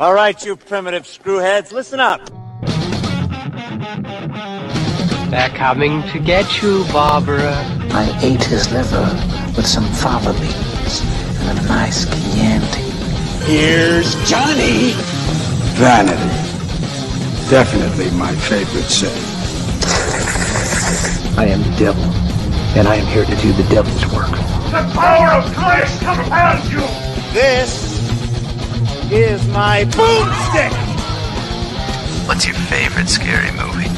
All right, you primitive screwheads, listen up. They're coming to get you, Barbara. I ate his liver with some fava beans and a nice Chianti. Here's Johnny. Vanity. Definitely my favorite sin. I am the devil, and I am here to do the devil's work. The power of Christ compels you. This is my boomstick. What's your favorite scary movie?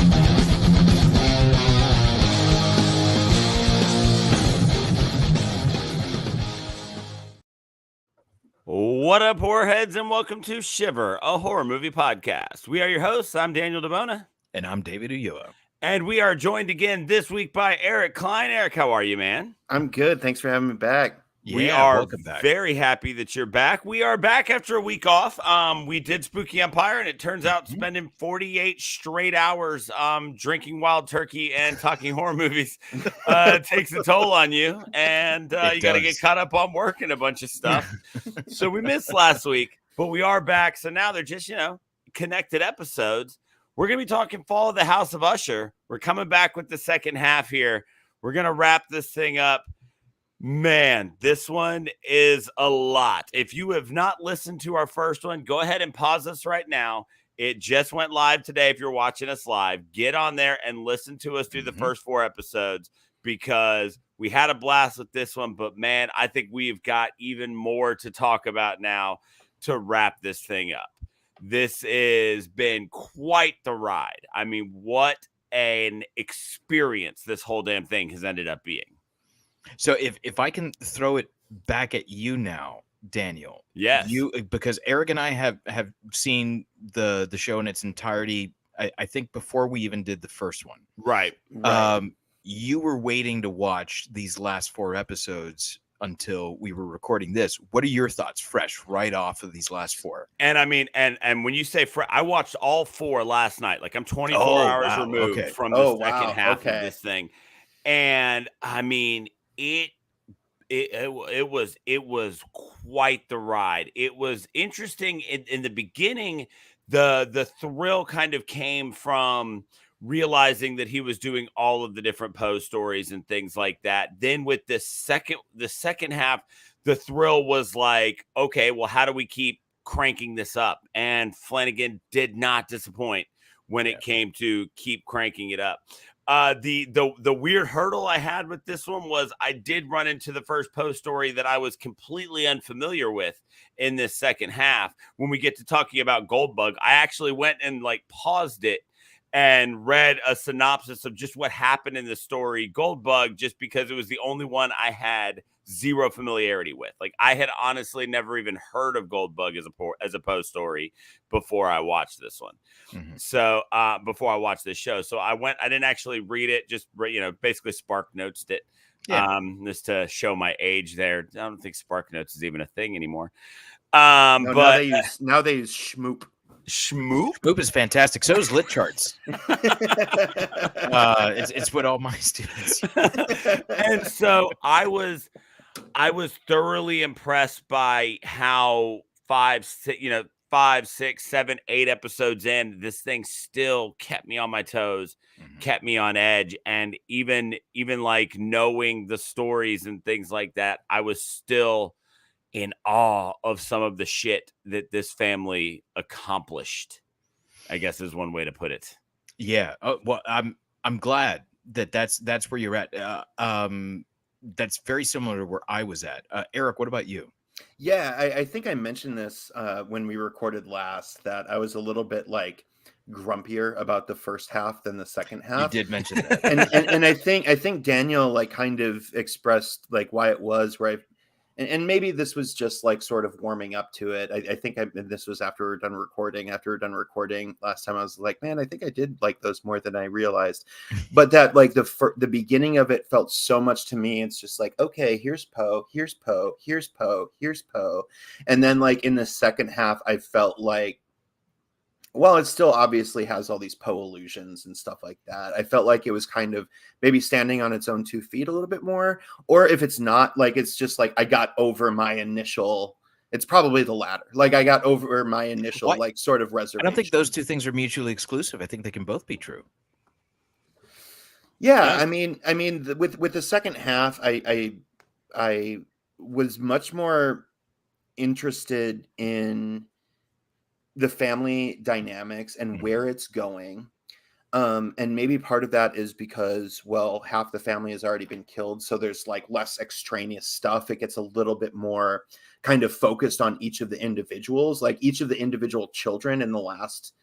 What up, horrorheads, and welcome to Shiver, a horror movie podcast. We are your hosts. I'm Daniel DeBona. And I'm David Ulloa. And we are joined again this week by Erik Kline. Erik, how are you, man? I'm good. Thanks for having me back. We are very happy that you're back. We are back after a week off. We did Spooky Empire, and it turns out spending 48 straight hours drinking wild turkey and talking horror movies takes a toll on you. And you got to get caught up on work and a bunch of stuff. So we missed last week, but we are back. So now they're just, connected episodes. We're going to be talking Fall of the House of Usher. We're coming back with the second half here. We're going to wrap this thing up. Man, this one is a lot. If you have not listened to our first one, go ahead and pause us right now. It just went live today. If you're watching us live, get on there and listen to us through the first 4 episodes because we had a blast with this one. But man, I think we've got even more to talk about now to wrap this thing up. This has been quite the ride. I mean, what an experience this whole damn thing has ended up being. So if I can throw it back at you now, Daniel. Yes. Because Erik and I have seen the show in its entirety, I think before we even did the first one. Right. You were waiting to watch these last 4 episodes until we were recording this. What are your thoughts fresh right off of these last 4? And I mean, and when you say I watched all 4 last night. Like I'm 24 hours removed from the second half of this thing. And I mean, it was quite the ride. It was interesting in the beginning. The thrill kind of came from realizing that he was doing all of the different Poe stories and things like that. Then with the second half, the thrill was like, okay, well, how do we keep cranking this up? And Flanagan did not disappoint when it came to keep cranking it up. The weird hurdle I had with this one was I did run into the first Poe story that I was completely unfamiliar with in this second half. When we get to talking about Goldbug, I actually went and paused it and read a synopsis of just what happened in the story Goldbug, just because it was the only one I had zero familiarity with. Like I had honestly never even heard of Goldbug as a Poe story before I watched this one. So before I watched this show, so I didn't actually read it, just basically Spark Notes it. Just to show my age there. I don't think Spark Notes is even a thing anymore. But now they use Schmoop. Schmoop is fantastic. So is Lit Charts. It's what all my students use. And so I was thoroughly impressed by how 5, 6, 7, 8 episodes in, this thing still kept me on my toes, kept me on edge. And even like knowing the stories and things like that, I was still in awe of some of the shit that this family accomplished, I guess is one way to put it. Yeah. Well, I'm glad that's where you're at. That's very similar to where I was at. Erik, what about you? Yeah, I think I mentioned this when we recorded last, that I was a little bit grumpier about the first half than the second half. You did mention that. and I think Daniel kind of expressed why it was where and maybe this was just sort of warming up to it. I think this was after we were done recording. After we were done recording last time, I was like, man, I think I did like those more than I realized. But that the beginning of it felt so much to me. It's just okay, here's Poe, here's Poe, here's Poe, here's Poe. And then in the second half, I felt well, it still obviously has all these Poe illusions and stuff like that. I felt like it was kind of maybe standing on its own 2 feet a little bit more. Or if it's not, it's just I got over my initial It's probably the latter. Like I got over my initial like sort of reservation. I don't think those two things are mutually exclusive. I think they can both be true. Yeah, I mean, with the second half, I was much more interested in the family dynamics and where it's going. And maybe part of that is because, well, half the family has already been killed. So there's like less extraneous stuff. It gets a little bit more kind of focused on each of the individuals, like each of the individual children in the last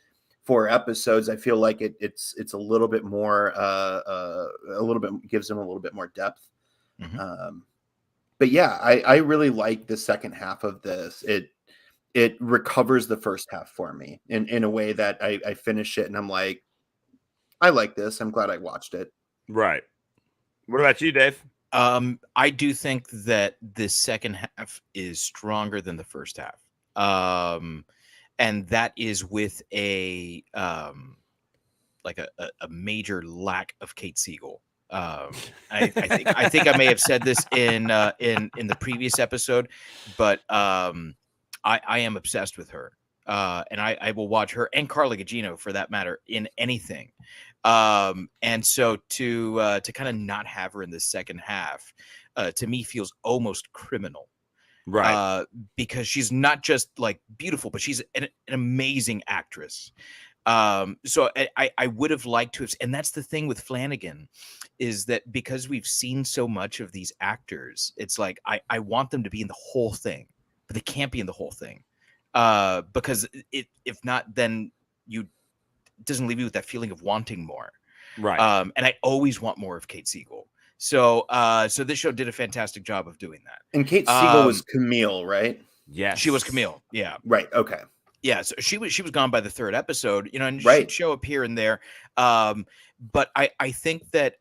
4 episodes. I feel like it's a little bit more, a little bit gives them a little bit more depth. But yeah, I really like the second half of this. It recovers the first half for me in a way that I finish it and I'm like, I like this. I'm glad I watched it. Right. What about you, Dave? I do think that the second half is stronger than the first half. And that is with a major lack of Kate Siegel. I think I may have said this in the previous episode, but I am obsessed with her. And I will watch her and Carla Gugino for that matter in anything. And so to kind of not have her in the second half, to me feels almost criminal. Right. Because she's not just like beautiful, but she's an amazing actress. So I would have liked to have, and that's the thing with Flanagan, is that because we've seen so much of these actors, it's like I want them to be in the whole thing, but they can't be in the whole thing. Because if not, then it doesn't leave you with that feeling of wanting more. Right. And I always want more of Kate Siegel. So this show did a fantastic job of doing that. And Kate Siegel was Camille, right? Yes. She was Camille. Yeah. Right. Okay. Yeah. So she was gone by the 3rd episode, and right. she'd show up here and there. But I think that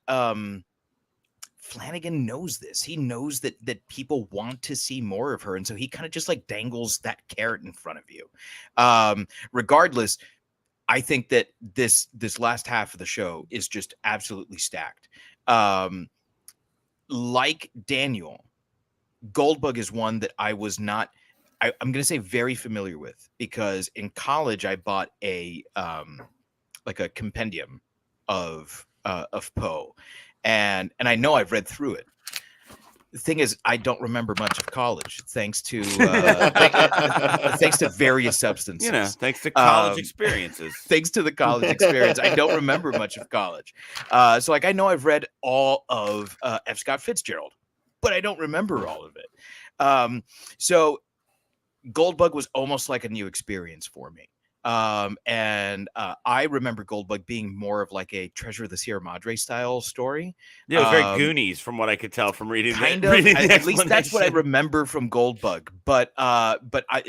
Flanagan knows this. He knows that people want to see more of her. And so he kind of just like dangles that carrot in front of you. Regardless, I think that this last half of the show is just absolutely stacked. Like Daniel, Goldbug is one that I was not, I'm going to say very familiar with, because in college I bought a compendium of Poe. And I know I've read through it. The thing is, I don't remember much of college, thanks to various substances. Thanks to college experiences. Thanks to the college experience, I don't remember much of college. So, like, I know I've read all of F. Scott Fitzgerald, but I don't remember all of it. So, Goldbug was almost like a new experience for me. And I remember Goldbug being more of like a Treasure of the Sierra Madre style story. Yeah, it was very Goonies from what I could tell from reading. At least that's what I remember from Goldbug. But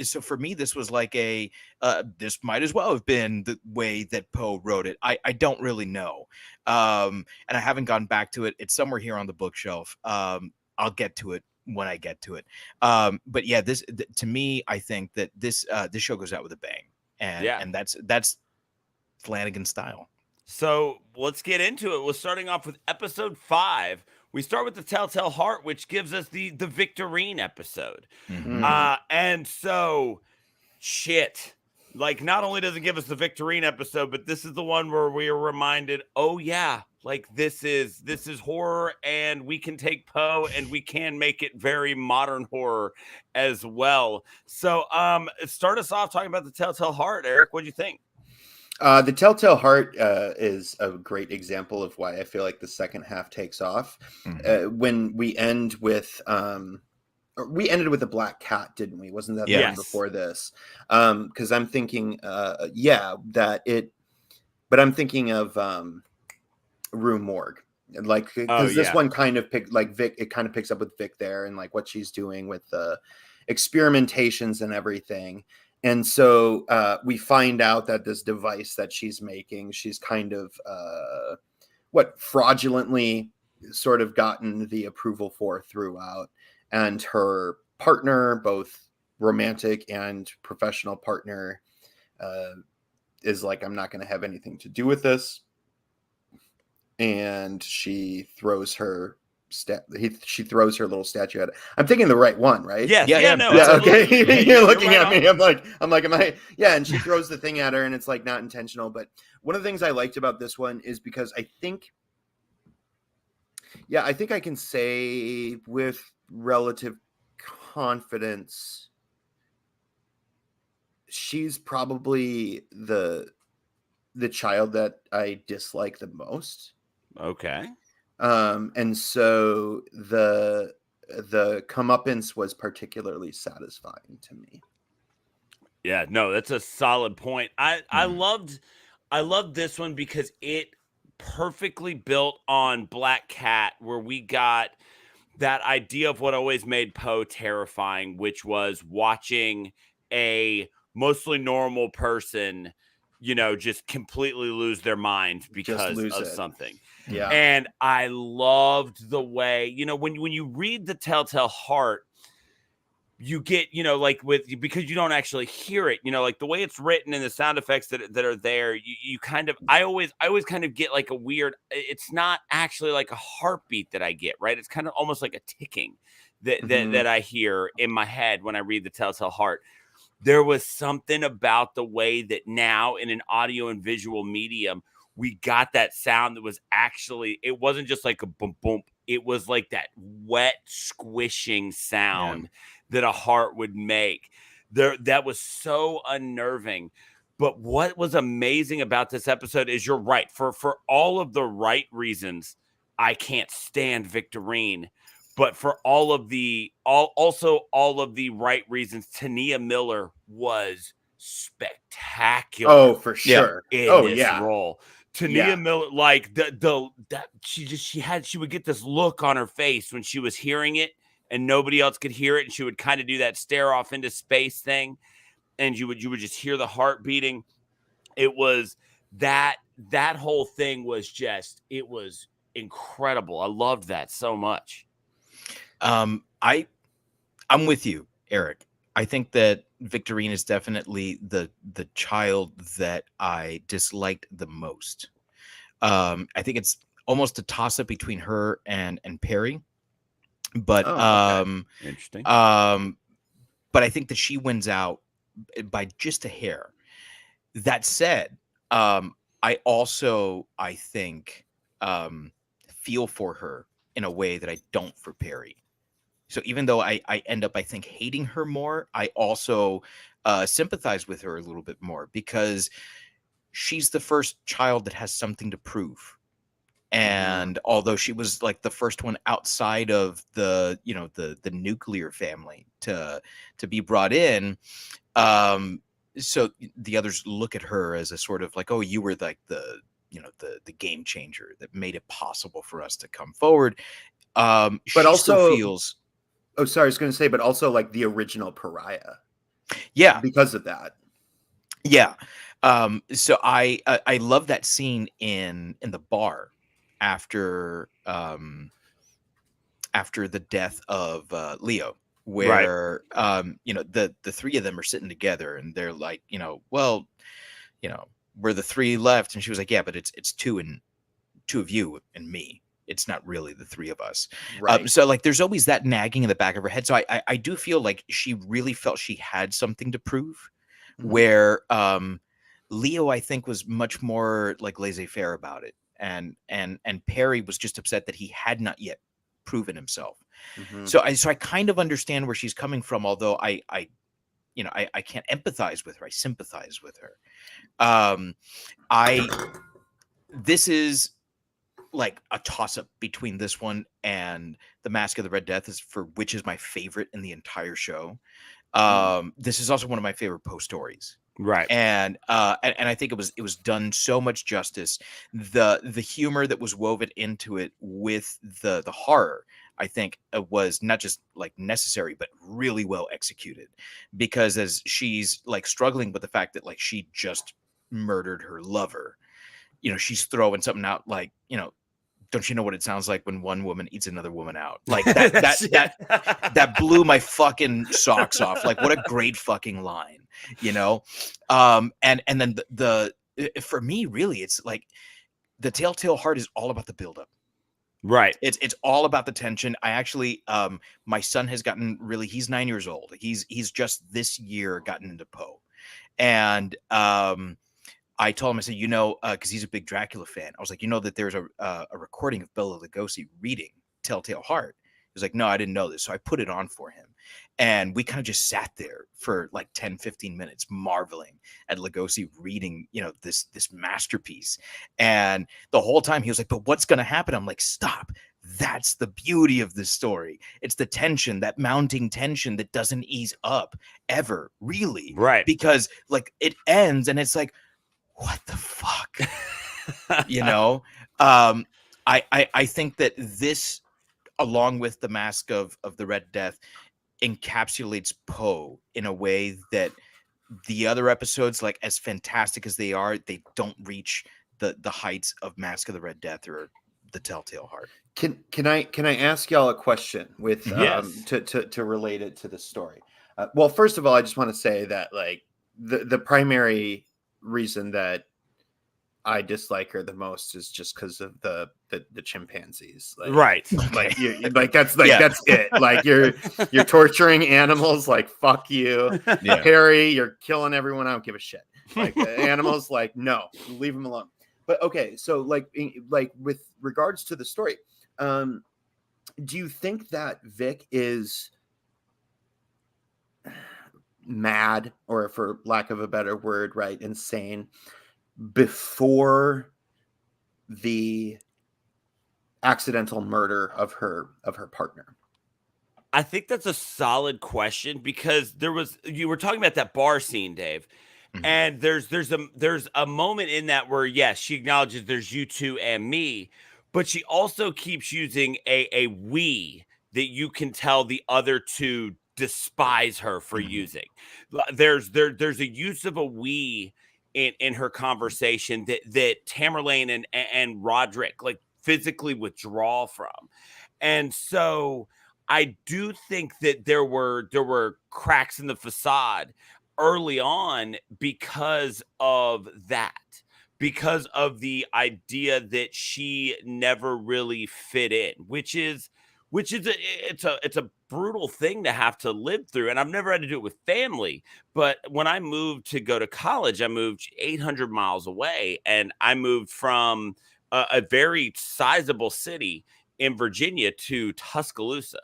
so for me, this was like this might as well have been the way that Poe wrote it. I don't really know. And I haven't gone back to it. It's somewhere here on the bookshelf. I'll get to it when I get to it. But yeah, to me, I think that this show goes out with a bang. And that's Flanagan style. So let's get into it. We're starting off with episode 5. We start with the Telltale Heart, which gives us the Victorine episode. Mm-hmm. And so, shit. Like, not only does it give us the Victorine episode, but this is the one where we are reminded, oh yeah, like this is horror, and we can take Poe and we can make it very modern horror as well. So start us off talking about the Telltale Heart. Eric, what do you think? The Telltale Heart is a great example of why I feel like the second half takes off. Mm-hmm. When we end with we ended with a black cat, didn't we? Wasn't that the one before this? Because I'm thinking but I'm thinking of Rue Morgue, like, because this one kind of Vic, it kind of picks up with Vic there and like what she's doing with the experimentations and everything. And so we find out that this device that she's making, she's kind of fraudulently sort of gotten the approval for throughout. And her partner, both romantic and professional partner, is like, I'm not going to have anything to do with this. And she throws her she throws her little statue at it. I'm thinking the right one, right? Yes, no, yeah, okay. You're looking right at me. I'm like, am I? Yeah, and she throws the thing at her, and it's like not intentional. But one of the things I liked about this one is because I think I can say with relative confidence, she's probably the child that I dislike the most. Okay. And so the comeuppance was particularly satisfying to me. Yeah, no, that's a solid point. I loved this one because it perfectly built on Black Cat, where we got that idea of what always made Poe terrifying, which was watching a mostly normal person, just completely lose their mind because of something. Yeah. And I loved the way, when you read The Telltale Heart, you get, because you don't actually hear it, like the way it's written and the sound effects that are there, you kind of, I always kind of get like a weird, it's not actually like a heartbeat that I get, right? It's kind of almost like a ticking that I hear in my head when I read The Telltale Heart. There was something about the way that now in an audio and visual medium, we got that sound that was actually, it wasn't just like a boom, boom. It was like that wet squishing sound that a heart would make. That was so unnerving. But what was amazing about this episode is, you're right. For all of the right reasons, I can't stand Victorine. But for all of the right reasons, Tania Miller was spectacular. Oh, for sure. In this role. Tania Miller, like she would get this look on her face when she was hearing it and nobody else could hear it, and she would kind of do that stare off into space thing, and you would just hear the heart beating. It was that whole thing was just, it was incredible. I loved that so much. I'm with you, Eric. I think that Victorine is definitely the child that I disliked the most. I think it's almost a toss-up between her and Perry. But interesting. But I think that she wins out by just a hair. That said, I think feel for her in a way that I don't for Perry. So even though I end up, I think, hating her more, I also sympathize with her a little bit more, because she's the first child that has something to prove. And although she was like the first one outside of the nuclear family to be brought in, so the others look at her as a sort of like, oh, you were like the game changer that made it possible for us to come forward. But she also still feels. Oh, sorry, I was going to say, but also like the original pariah. Yeah, because of that. Yeah. So I love that scene in the bar after the death of Leo, where the three of them are sitting together and they're like, we're the three left, and she was like, yeah, but it's two of you and me. It's not really the three of us. Right. So like, there's always that nagging in the back of her head. So I do feel like she really felt she had something to prove, where Leo, I think, was much more like laissez-faire about it. And Perry was just upset that he had not yet proven himself. So I kind of understand where she's coming from, although I can't empathize with her. I sympathize with her. This is like a toss-up between this one and The Mask of the Red Death, which is my favorite in the entire show. This is also one of my favorite Poe stories. Right. And I think it was done so much justice. The humor that was woven into it with the horror, I think, was not just like necessary, but really well executed, because as she's like struggling with the fact that like she just murdered her lover, she's throwing something out like, don't you know what it sounds like when one woman eats another woman out? Like that blew my fucking socks off. Like, what a great fucking line, and then the for me, really, it's like The Telltale Heart is all about the buildup. Right. It's all about the tension. I actually, my son has gotten really, he's 9 years old. He's just this year gotten into Poe. And I told him, I said, because he's a big Dracula fan. I was like, that there's a recording of Bela Lugosi reading Telltale Heart. He was like, no, I didn't know this. So I put it on for him. And we kind of just sat there for like 10, 15 minutes, marveling at Lugosi reading, this masterpiece. And the whole time he was like, but what's going to happen? I'm like, stop. That's the beauty of this story. It's the tension, that mounting tension that doesn't ease up ever, really. Right. Because like it ends and it's like, what the fuck? I think that this, along with the Mask of the Red Death, encapsulates Poe in a way that the other episodes, like as fantastic as they are, they don't reach the heights of Mask of the Red Death or the Telltale Heart. Can I ask y'all a question with Yes. to relate it to the story? Well, first of all, I just want to say that like the primary reason that I dislike her the most is just because of the chimpanzees. Like, Right. Like that's it. Like you're torturing animals. Like fuck you, Harry. You're killing everyone. I don't give a shit. Like animals. Like no, leave them alone. But okay, so like with regards to the story, do you think that Vic is mad, or for lack of a better word, right, insane, before the accidental murder of her partner? I think that's a solid question, because you were talking about that bar scene, Dave. Mm-hmm. And there's a moment in that where, yes, she acknowledges there's you two and me, but she also keeps using a we that you can tell the other two despise her for using. There's a use of a we in her conversation that Tamerlane and Roderick like physically withdraw from. And so I do think that there were cracks in the facade early on because of that, because of the idea that she never really fit in, which is a brutal thing to have to live through. And I've never had to do it with family, but when I moved to go to college, I moved 800 miles away, and I moved from a very sizable city in Virginia to Tuscaloosa.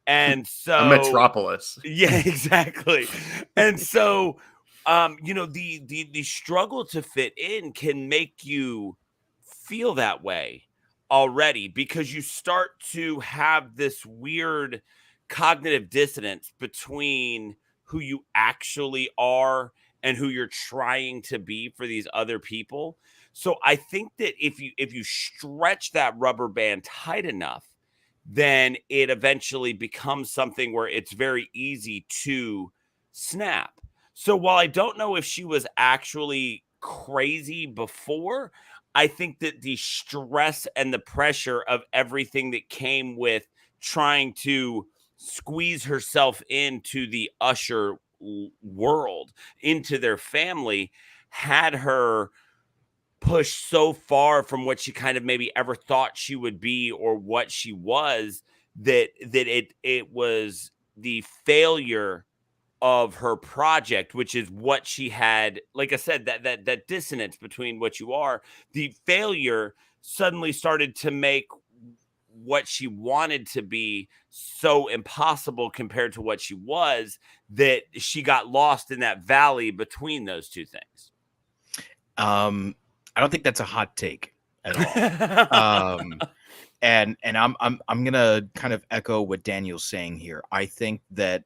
And so a metropolis. Yeah, exactly. And so the struggle to fit in can make you feel that way already, because you start to have this weird cognitive dissonance between who you actually are and who you're trying to be for these other people. So I think that if you stretch that rubber band tight enough, then it eventually becomes something where it's very easy to snap. So while I don't know if she was actually crazy before, I think that the stress and the pressure of everything that came with trying to squeeze herself into the Usher world, into their family, had her pushed so far from what she kind of maybe ever thought she would be or what she was, that it was the failure of her project, which is what she had, like I said, that dissonance between what you are. The failure suddenly started to make what she wanted to be so impossible compared to what she was, that she got lost in that valley between those two things. I don't think that's a hot take at all. And I'm gonna kind of echo what Daniel's saying here. I think that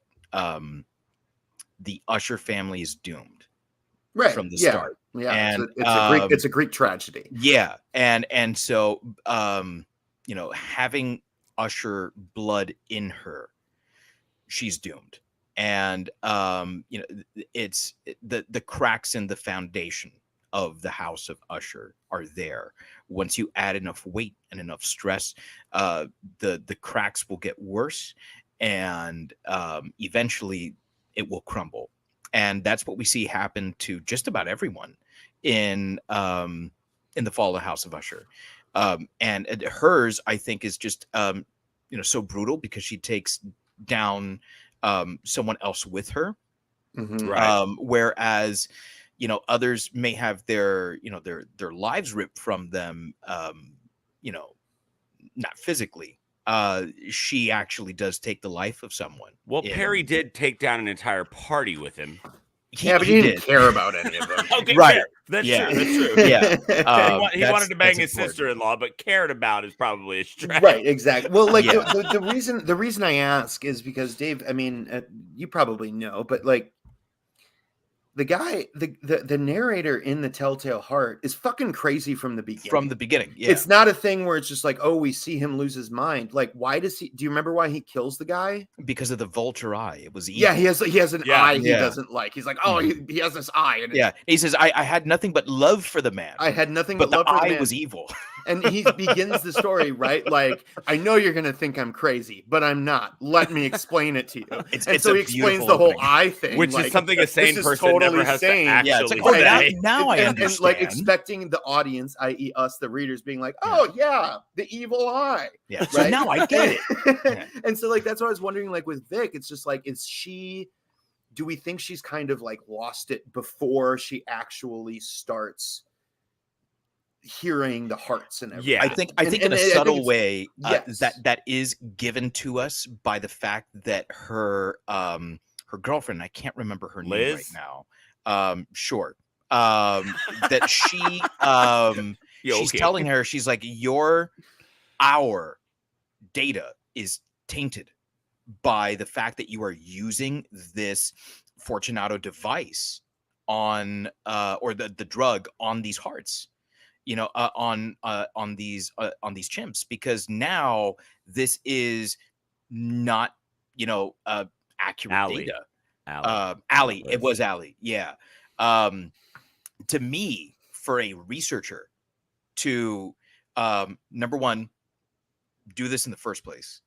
the Usher family is doomed from the start. Yeah, and it's a Greek tragedy. Yeah, and so having Usher blood in her, she's doomed. And it's the cracks in the foundation of the House of Usher are there. Once you add enough weight and enough stress, the cracks will get worse, and eventually it will crumble. And that's what we see happen to just about everyone in the fall of the House of Usher. And hers, I think, is just so brutal because she takes down someone else with her. Mhm. Right. Whereas others may have their lives ripped from them, not physically. She actually does take the life of someone. Well, Perry did take down an entire party with him. But he didn't care about any of them. Okay, Right. fair. That's Yeah. true. That's true. Yeah. He wanted to bang his important. sister-in-law, but cared about is probably a stretch. Right, exactly. Well, like Yeah. the reason I ask is because Dave, I mean, you probably know, but like the guy, the narrator in The Telltale Heart is fucking crazy from the beginning. From the beginning, yeah. It's not a thing where it's just like, oh, we see him lose his mind. Like, why does he? Do you remember why he kills the guy? Because of the vulture eye. It was evil. Yeah, he has an eye he Yeah. doesn't like. He's like, oh, he has this eye, and Yeah, he says, I had nothing but love for the man. I had nothing but but love the for the eye man. was evil. And he begins the story, right? Like, I know you're going to think I'm crazy, but I'm not. Let me explain it to you. It's so a he explains beautiful the whole opening. eye thing. Which like, is something a sane this is person totally never has sane. to actually Yeah, it's like, say. now I understand. And like expecting the audience, i.e. us, the readers, being like, oh, yeah, the evil eye. Yeah, so Right? now I get it. Yeah. And so, like, that's what I was wondering, like, with Vic, it's just like, do we think she's kind of like lost it before she actually starts hearing the hearts and everything? Yeah. I think in And a I think subtle it's- way yes. that is given to us by the fact that her girlfriend, I can't remember her name right Liz? now. Sure. That she she's okay. telling her, she's like, our data is tainted by the fact that you are using this Fortunato device on or the drug on these hearts, on these chimps, because now this is not accurate Allie. data. Allie. It was Allie. Yeah. To me, for a researcher to number one, do this in the first place.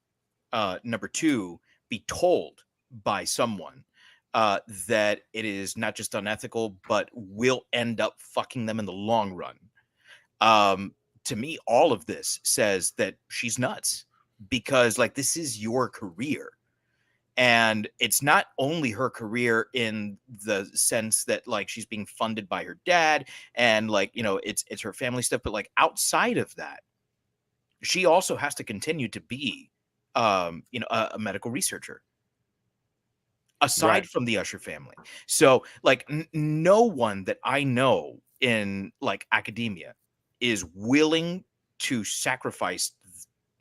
Number two, be told by someone that it is not just unethical, but will end up fucking them in the long run. To me, all of this says that she's nuts, because like, this is your career. And it's not only her career in the sense that like she's being funded by her dad and like, it's her family stuff, but like outside of that, she also has to continue to be, a medical researcher aside from the Usher family. So like no one that I know in like academia is willing to sacrifice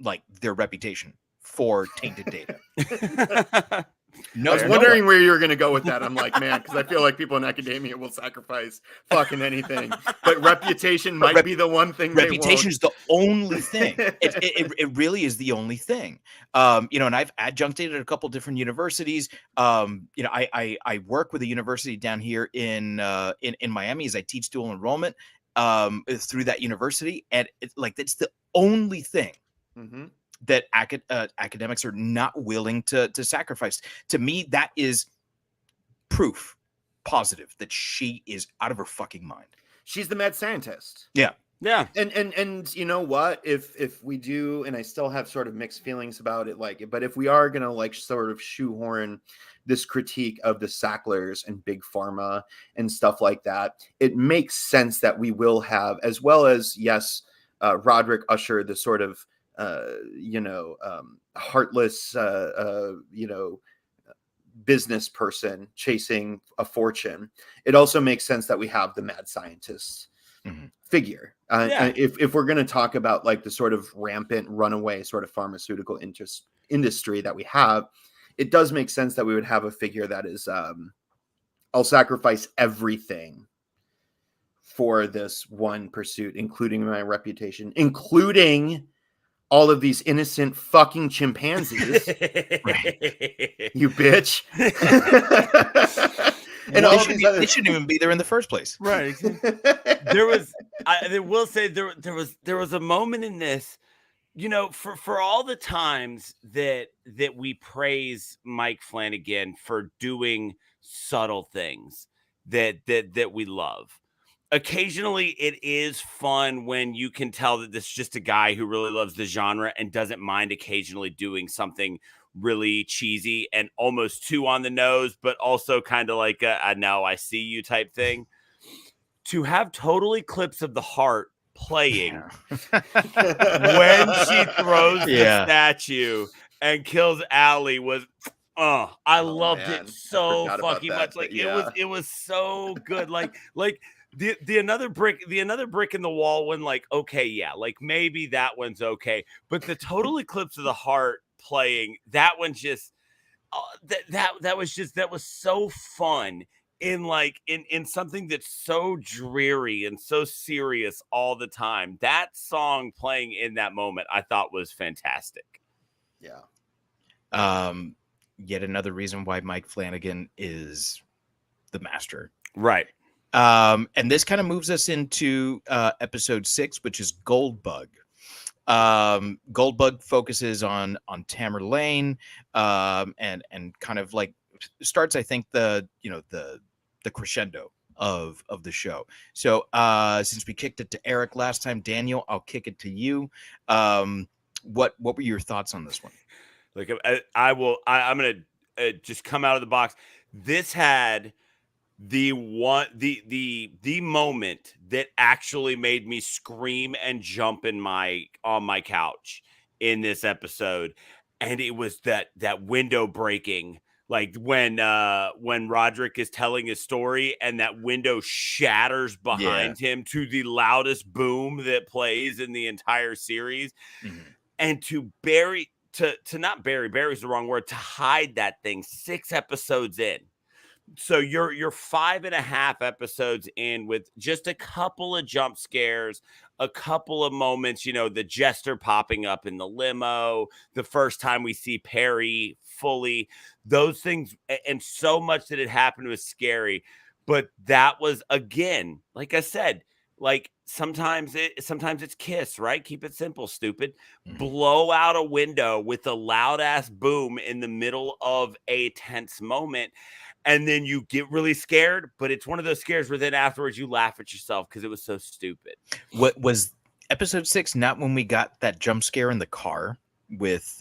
like their reputation for tainted data. No, I was wondering where you were going to go with that. I'm like, man, because I feel like people in academia will sacrifice fucking anything, but reputation might be the one thing. Reputation is the only thing. It really is the only thing. And I've adjuncted at a couple different universities. I work with a university down here in Miami as I teach dual enrollment through that university, and it's like that's the only thing. Mm-hmm. That academics are not willing to sacrifice. To me, that is proof positive that she is out of her fucking mind. She's the mad scientist. Yeah. Yeah. And you know what? If we do, and I still have sort of mixed feelings about it, but if we are gonna like sort of shoehorn this critique of the Sacklers and Big Pharma and stuff like that, it makes sense that we will have, as well as Roderick Usher, the sort of heartless, business person chasing a fortune. It also makes sense that we have the mad scientist figure. If we're going to talk about like the sort of rampant runaway sort of pharmaceutical industry that we have, it does make sense that we would have a figure that is, I'll sacrifice everything for this one pursuit, including my reputation, including all of these innocent fucking chimpanzees. You bitch. And they shouldn't even be there in the first place. Right. I will say there was a moment in this, for all the times that we praise Mike Flanagan for doing subtle things that we love. occasionally it is fun when you can tell that this is just a guy who really loves the genre and doesn't mind occasionally doing something really cheesy and almost too on the nose, but also kind of like a "now I see you" type thing. To have Total Eclipse of the Heart playing when she throws the statue and kills Allie was I loved it so fucking much. Like it was so good. Like the another brick in the wall when like, okay, yeah, like maybe that one's okay. But the Total Eclipse of the Heart playing, that one just that was so fun in something that's so dreary and so serious all the time. That song playing in that moment I thought was fantastic. Yeah. Yet another reason why Mike Flanagan is the master. Right. And this kind of moves us into episode 6, which is Goldbug. Goldbug focuses on Tamerlane, and kind of like starts, I think, the crescendo of the show. So since we kicked it to Erik last time, Daniel, I'll kick it to you. What were your thoughts on this one? Like I'm gonna just come out of the box. This had the moment that actually made me scream and jump on my couch in this episode, and it was that window breaking. Like when Roderick is telling his story and that window shatters behind him to the loudest boom that plays in the entire series. Mm-hmm. And to not bury's the wrong word, to hide that thing 6 episodes in. So you're 5.5 episodes in with just a couple of jump scares, a couple of moments, the jester popping up in the limo, the first time we see Perry fully, those things, and so much that had happened was scary. But that was, again, like I said, like sometimes it's Kiss, right? Keep it simple, stupid. Mm-hmm. Blow out a window with a loud ass boom in the middle of a tense moment. And then you get really scared, but it's one of those scares where then afterwards you laugh at yourself because it was so stupid. What was episode 6? Not when we got that jump scare in the car with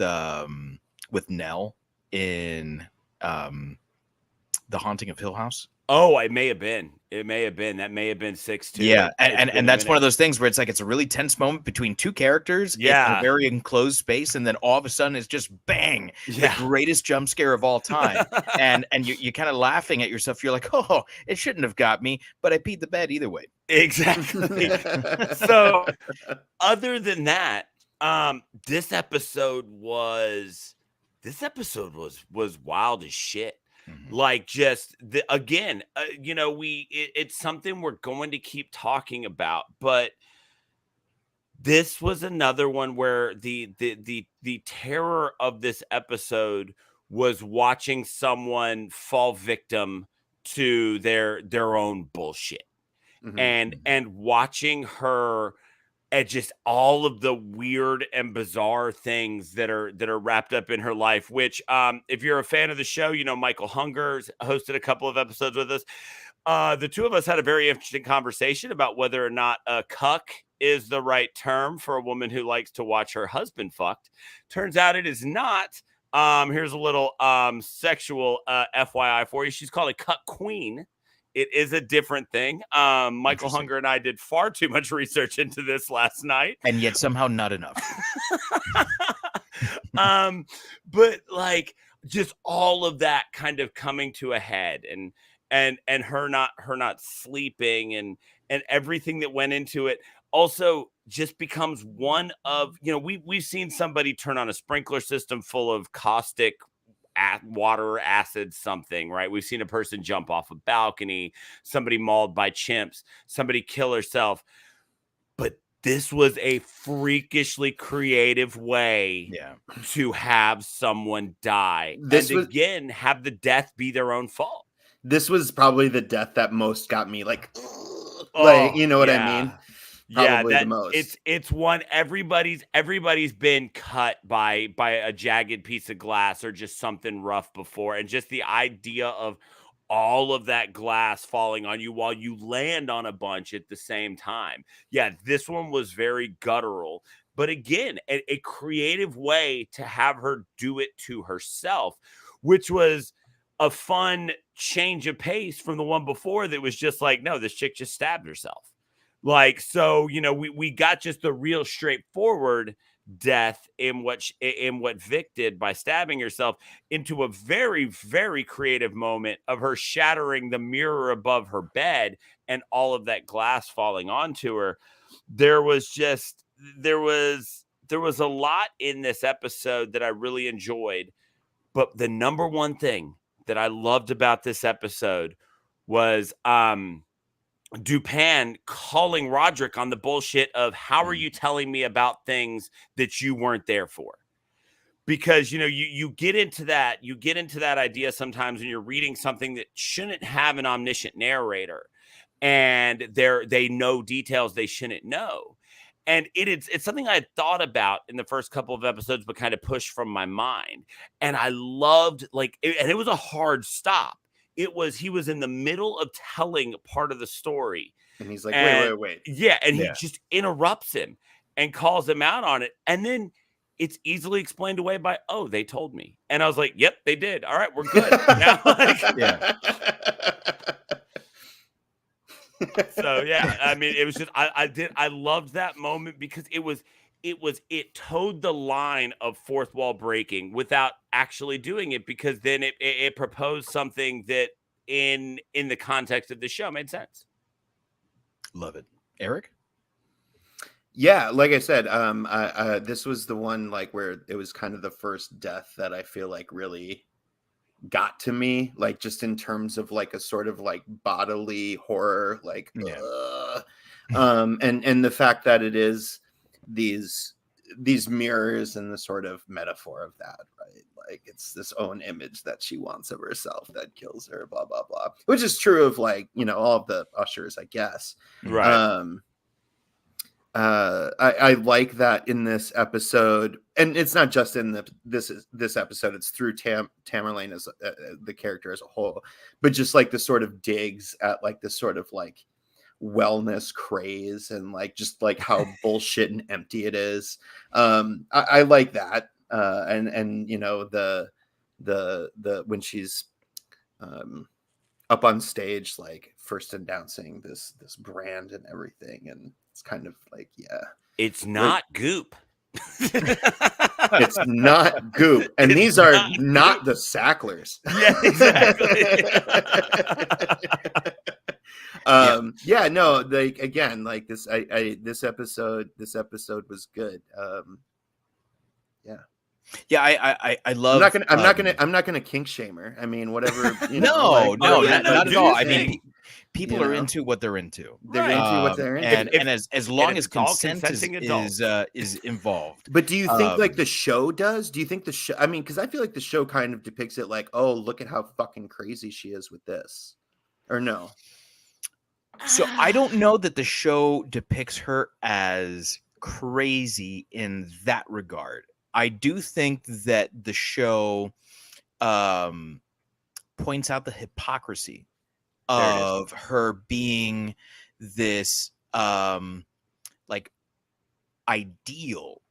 Nell in The Haunting of Hill House? Oh, it may have been. That may have been 6 too. Yeah, and that's one of those things where it's like it's a really tense moment between two characters in a very enclosed space, and then all of a sudden it's just bang, the greatest jump scare of all time. and you're kind of laughing at yourself. You're like, oh, it shouldn't have got me, but I peed the bed either way. Exactly. So other than that, this episode was wild as shit. Mm-hmm. Like just again, it's something we're going to keep talking about, but this was another one where the terror of this episode was watching someone fall victim to their own bullshit. Mm-hmm. and watching her at just all of the weird and bizarre things that are wrapped up in her life, which if you're a fan of the show, Michael Hunger's hosted a couple of episodes with us. The two of us had a very interesting conversation about whether or not a cuck is the right term for a woman who likes to watch her husband fucked. Turns out it is not. Here's a little sexual FYI for you. She's called a cuck queen. It is a different thing. Michael Hunger and I did far too much research into this last night. And yet somehow not enough. But like just all of that kind of coming to a head and her not sleeping and everything that went into it also just becomes one of, we've seen somebody turn on a sprinkler system full of caustic water, acid, something, right? We've seen a person jump off a balcony, somebody mauled by chimps, somebody kill herself. But this was a freakishly creative way to have someone die. Again, have the death be their own fault. This was probably the death that most got me like you know what I mean? Probably the most. It's one everybody's been cut by a jagged piece of glass or just something rough before, and just the idea of all of that glass falling on you while you land on a bunch at the same time. Yeah, this one was very guttural, but again, a creative way to have her do it to herself, which was a fun change of pace from the one before that was just like, no, this chick just stabbed herself. Like, so, you know, we got just the real straightforward death in what Vic did by stabbing herself, into a very, very creative moment of her shattering the mirror above her bed and all of that glass falling onto her. There was a lot in this episode that I really enjoyed, but the number one thing that I loved about this episode was Dupin calling Roderick on the bullshit of, how are you telling me about things that you weren't there for? Because, you know, you get into that idea sometimes when you're reading something that shouldn't have an omniscient narrator, and they know details they shouldn't know. And it's something I had thought about in the first couple of episodes, but kind of pushed from my mind. And I loved, like, and it was a hard stop. He was in the middle of telling part of the story. And he's like, wait. Yeah. And he just interrupts him and calls him out on it. And then it's easily explained away by, oh, they told me. And I was like, yep, they did. All right, we're good. Now, So, yeah, I mean, it was just, I loved that moment because it towed the line of fourth wall breaking without actually doing it, because then it proposed something that in the context of the show made sense. Love it. Eric? Yeah, like I said, this was the one, like, where it was kind of the first death that I feel like really got to me, like, just in terms of like a sort of like bodily horror, like, and the fact that it is these mirrors and the sort of metaphor of that, right? Like, it's this own image that she wants of herself that kills her, blah blah blah, which is true of, like, you know, all of the ushers, I guess. Right. I like that in this episode, and it's not just in this episode, it's through Tamerlane as the character as a whole, but just like the sort of digs at like this sort of like wellness craze and like just like how bullshit and empty it is. I like that, and you know, the when she's up on stage, like first announcing this brand and everything, and it's kind of like, it's not goop. It's not goop, and these are not the Sacklers. Yeah, exactly. No, like, again, like this, this episode was good. I love. I'm not gonna kink shame her. I mean, whatever. You know, not at all. I mean, people are into what they're into. They're into what they're into, and as long as consent is involved. But do you think like the show does? Do you think the show? I mean, because I feel like the show kind of depicts it like, oh, look at how fucking crazy she is with this, or no? So I don't know that the show depicts her as crazy in that regard. I do think that the show points out the hypocrisy of her being this like ideal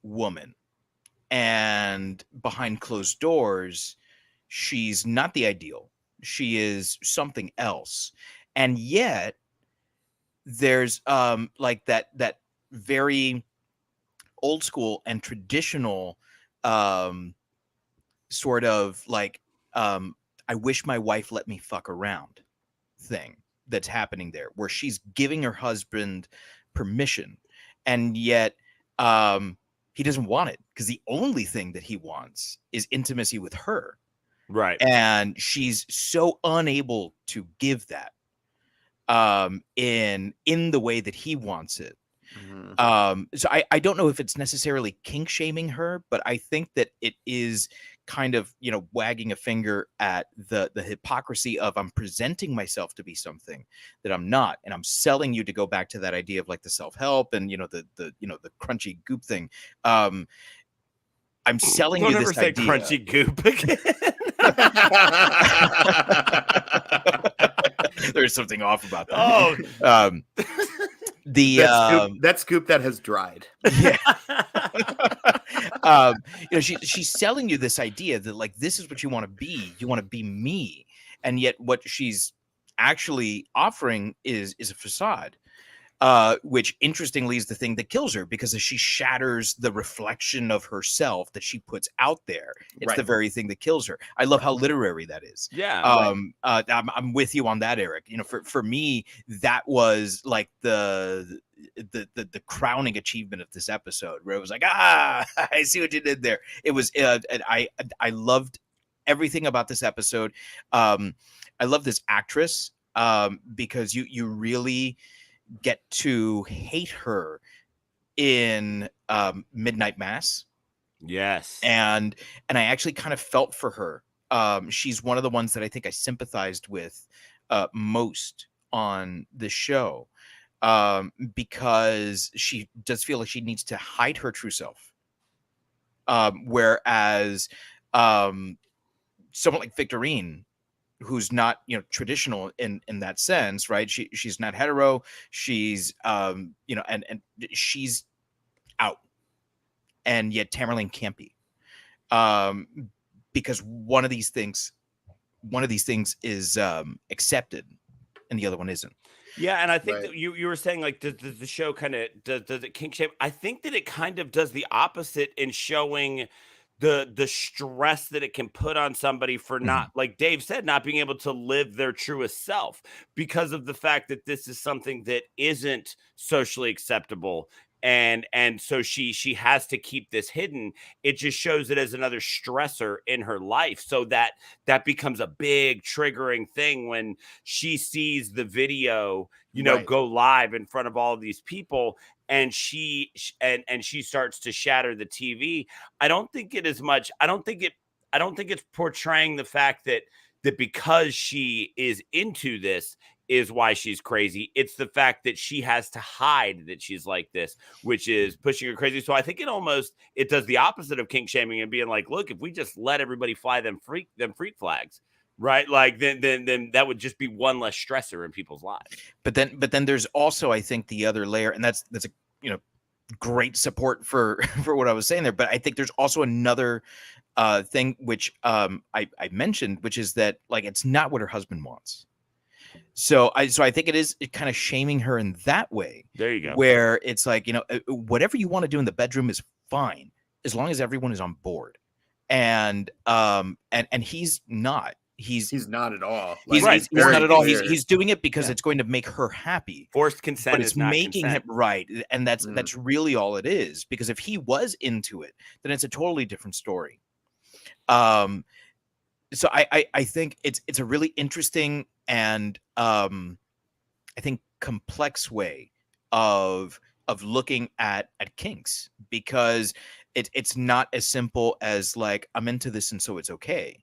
woman, and behind closed doors, she's not the ideal. She is something else. And yet there's like that very old school and traditional sort of like I wish my wife let me fuck around thing that's happening there, where she's giving her husband permission, and yet he doesn't want it, because the only thing that he wants is intimacy with her, right? And she's so unable to give that in the way that he wants it. Mm-hmm. So I don't know if it's necessarily kink shaming her, but I think that it is kind of, you know, wagging a finger at the hypocrisy of, I'm presenting myself to be something that I'm not, and I'm selling you to go back to that idea of like the self-help and, you know, the crunchy goop thing. I'm selling you this idea. Crunchy goop again. there's something off about that. Oh, that scoop that has dried. Yeah. She's selling you this idea that like this is what you want to be. You want to be me, and yet what she's actually offering is a facade. Which interestingly is the thing that kills her, because as she shatters the reflection of herself that she puts out there, it's the very thing that kills her. I love how literary that is. Yeah. I'm with you on that, Eric. For me, that was like the crowning achievement of this episode, where it was like, I see what you did there. It was, and I loved everything about this episode. I love this actress because you really get to hate her in Midnight Mass. Yes. And I actually kind of felt for her. She's one of the ones that I think I sympathized with most on the show, because she does feel like she needs to hide her true self. Whereas someone like Victorine, who's not, traditional in that sense, right? She's not hetero. She's, and she's out, and yet Tamerlane can't be, because one of these things is accepted, and the other one isn't. Yeah, and I think that you were saying like does the show kind of does it kink shame? I think that it kind of does the opposite in showing the stress that it can put on somebody for not, like Dave said, not being able to live their truest self because of the fact that this is something that isn't socially acceptable. And so she has to keep this hidden. It just shows it as another stressor in her life. So that becomes a big triggering thing when she sees the video, go live in front of all of these people. And she starts to shatter the TV. I don't think it's portraying the fact that because she is into this is why she's crazy. It's the fact that she has to hide that she's like this, which is pushing her crazy. So I think it does the opposite of kink shaming and being like, look, if we just let everybody fly them freak flags, right? Like then that would just be one less stressor in people's lives. But then there's also, I think, the other layer, and that's a great support for what I was saying there. But I think there's also another thing which I mentioned, which is that like it's not what her husband wants. So I think it kind of shaming her in that way. There you go. Where it's like, whatever you want to do in the bedroom is fine as long as everyone is on board. And he's not. He's not at all. He's not at all. He's doing it because it's going to make her happy. Forced consent, but it's making him right, and that's really all it is. Because if he was into it, then it's a totally different story. So I think it's a really interesting and I think complex way of looking at kinks, because it's not as simple as like I'm into this and so it's okay.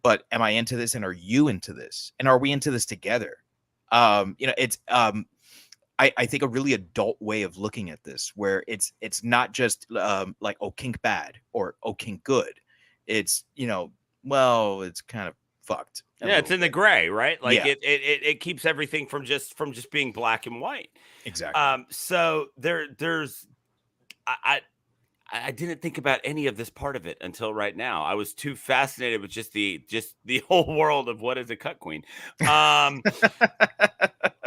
But am I into this, and are you into this, and are we into this together? It's I think a really adult way of looking at this, where it's not just like, oh, kink bad or oh, kink good. It's well, it's kind of fucked. Yeah, it's in the gray, right? Like it keeps everything from just being black and white. Exactly. So there's I didn't think about any of this part of it until right now. I was too fascinated with just the whole world of what is a cut queen. It's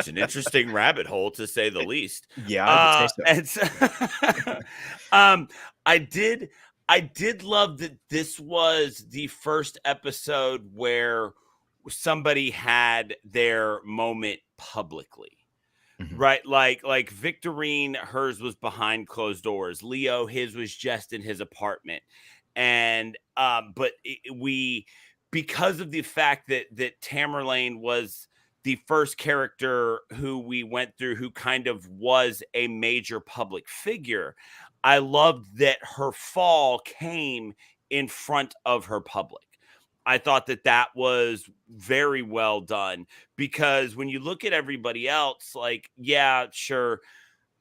an interesting rabbit hole, to say the least. Yeah, I would say so. I did love that this was the first episode where somebody had their moment publicly. Mm-hmm. Right, like Victorine, hers was behind closed doors. Leo, his was just in his apartment, and but we, because of the fact that Tamerlane was the first character who we went through who kind of was a major public figure, I loved that her fall came in front of her public. I thought that was very well done, because when you look at everybody else, like, yeah, sure,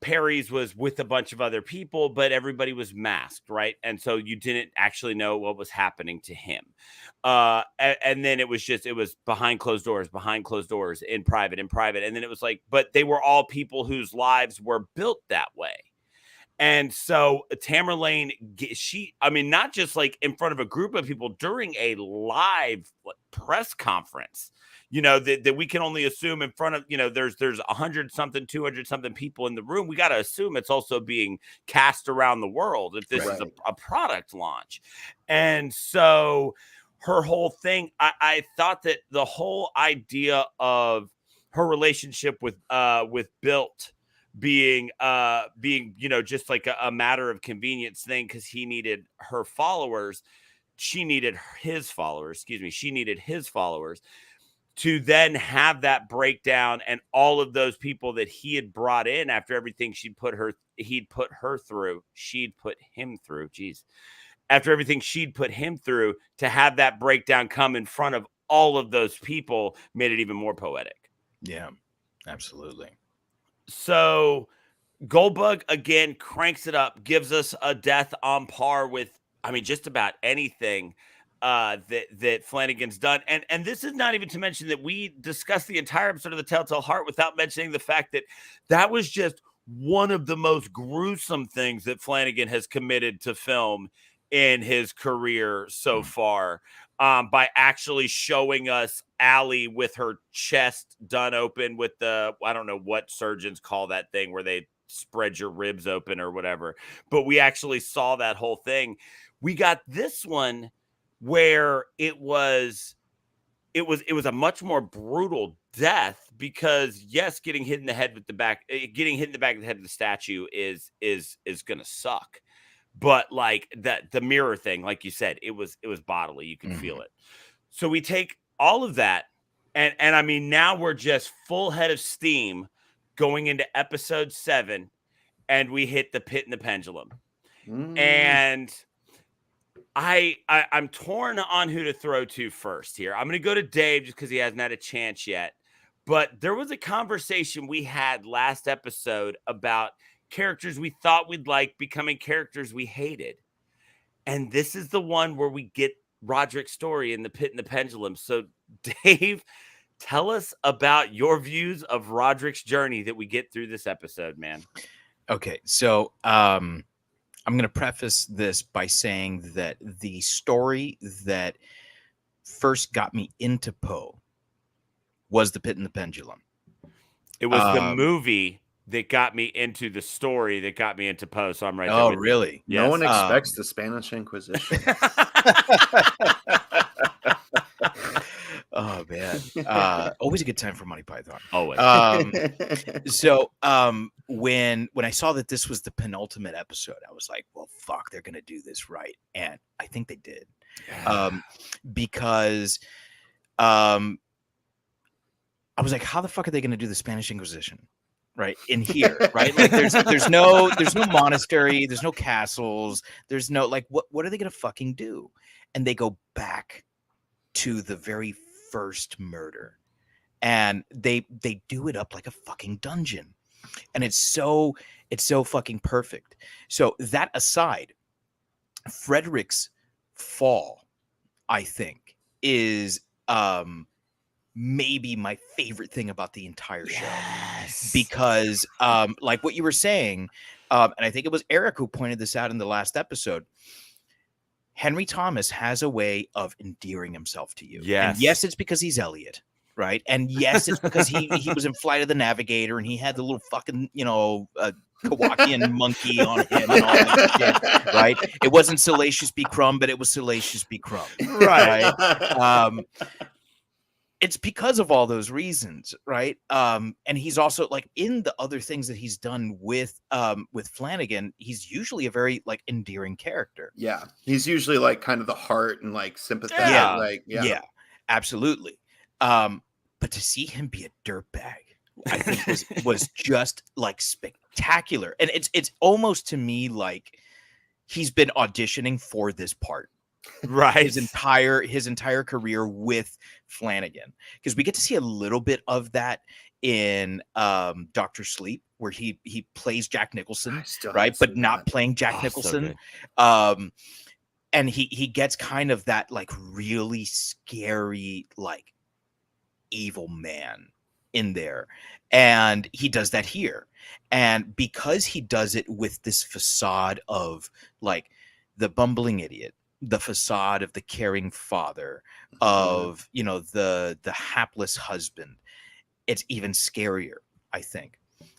Perry's was with a bunch of other people, but everybody was masked, right? And so you didn't actually know what was happening to him. And then it was behind closed doors, in private. And then it was like, but they were all people whose lives were built that way. And so Tamerlane, not just like in front of a group of people during a live press conference, that we can only assume in front of, there's 100 something, 200 something people in the room. We got to assume it's also being cast around the world if this is a product launch. And so her whole thing, I thought that the whole idea of her relationship with Built being just like a matter of convenience thing, because he needed her followers, she needed his followers to then have that breakdown, and all of those people that he had brought in after everything after everything she'd put him through, to have that breakdown come in front of all of those people made it even more poetic. Yeah, absolutely. So Goldbug again cranks it up, gives us a death on par with, just about anything that Flanagan's done. And this is not even to mention that we discussed the entire episode of The Telltale Heart without mentioning the fact that was just one of the most gruesome things that Flanagan has committed to film in his career so far, by actually showing us Allie with her chest done open with the, I don't know what surgeons call that thing where they spread your ribs open or whatever, but we actually saw that whole thing. We got this one where it was a much more brutal death, because yes, getting hit in the back of the head of the statue is gonna suck. But like the mirror thing, like you said, it was bodily. You could feel it. So we take all of that, and now we're just full head of steam going into episode 7, and we hit the pit and the pendulum. And I'm torn on who to throw to first here. I'm going to go to Dave just because he hasn't had a chance yet. But there was a conversation we had last episode about characters we thought we'd like becoming characters we hated. And this is the one where we get Roderick's story in the pit and the pendulum. So Dave, tell us about your views of Roderick's journey that we get through this episode, man. Okay, so I'm going to preface this by saying that the story that first got me into Poe was The Pit and the Pendulum. It was the movie that got me into the story that got me into Poe. So I'm right there. Oh, really? Yes. No one expects the Spanish Inquisition. Oh, man. Always a good time for Monty Python. Always. So when I saw that this was the penultimate episode, I was like, well, fuck, they're going to do this right. And I think they did. Because I was like, how the fuck are they going to do the Spanish Inquisition? Right in here, right? Like there's no monastery, there's no castles, there's no, like, what are they gonna fucking do? And they go back to the very first murder, and they do it up like a fucking dungeon, and it's so fucking perfect. So that aside, Frederick's fall, I think, is maybe my favorite thing about the entire show. Yes. Because like what you were saying, and I think it was Erik who pointed this out in the last episode, Henry Thomas has a way of endearing himself to you. Yes. And yes, it's because he's Elliot, right? And yes, it's because he was in Flight of the Navigator, and he had the little fucking, Kowakian monkey on him and all that shit, right? It wasn't Salacious B. Crumb, but it was Salacious B. Crumb. Right? It's because of all those reasons, right? And he's also, like, in the other things that he's done with Flanagan, he's usually a very, like, endearing character. Yeah, he's usually like kind of the heart and like sympathetic. Yeah, absolutely. But to see him be a dirtbag, I think was just like spectacular. And it's almost to me like he's been auditioning for this part. Right. his entire career with Flanagan, because we get to see a little bit of that in Dr. Sleep, where he plays Jack Nicholson, right, but not playing Jack Nicholson. And he gets kind of that like really scary like evil man in there, and he does that here. And because he does it with this facade of like the bumbling idiot, the facade of the caring father, of the hapless husband, it's even scarier, I think,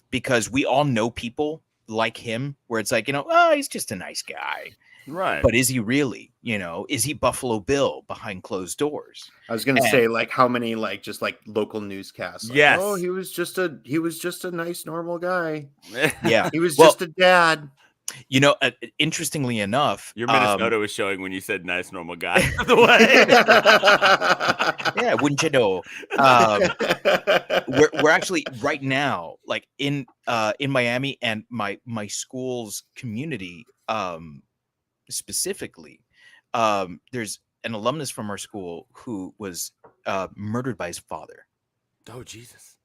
because we all know people like him where it's like, oh, he's just a nice guy. Right. But is he really? Is he Buffalo Bill behind closed doors? I was gonna say, like, how many like just like local newscasts? Like, yes. Oh, he was just a nice normal guy. Yeah. He was just a dad. Interestingly enough, your Minnesota was showing when you said nice normal guy. The way. Yeah, wouldn't you know? We're actually right now, like in Miami, and my school's community, specifically, there's an alumnus from our school who was murdered by his father. Oh Jesus!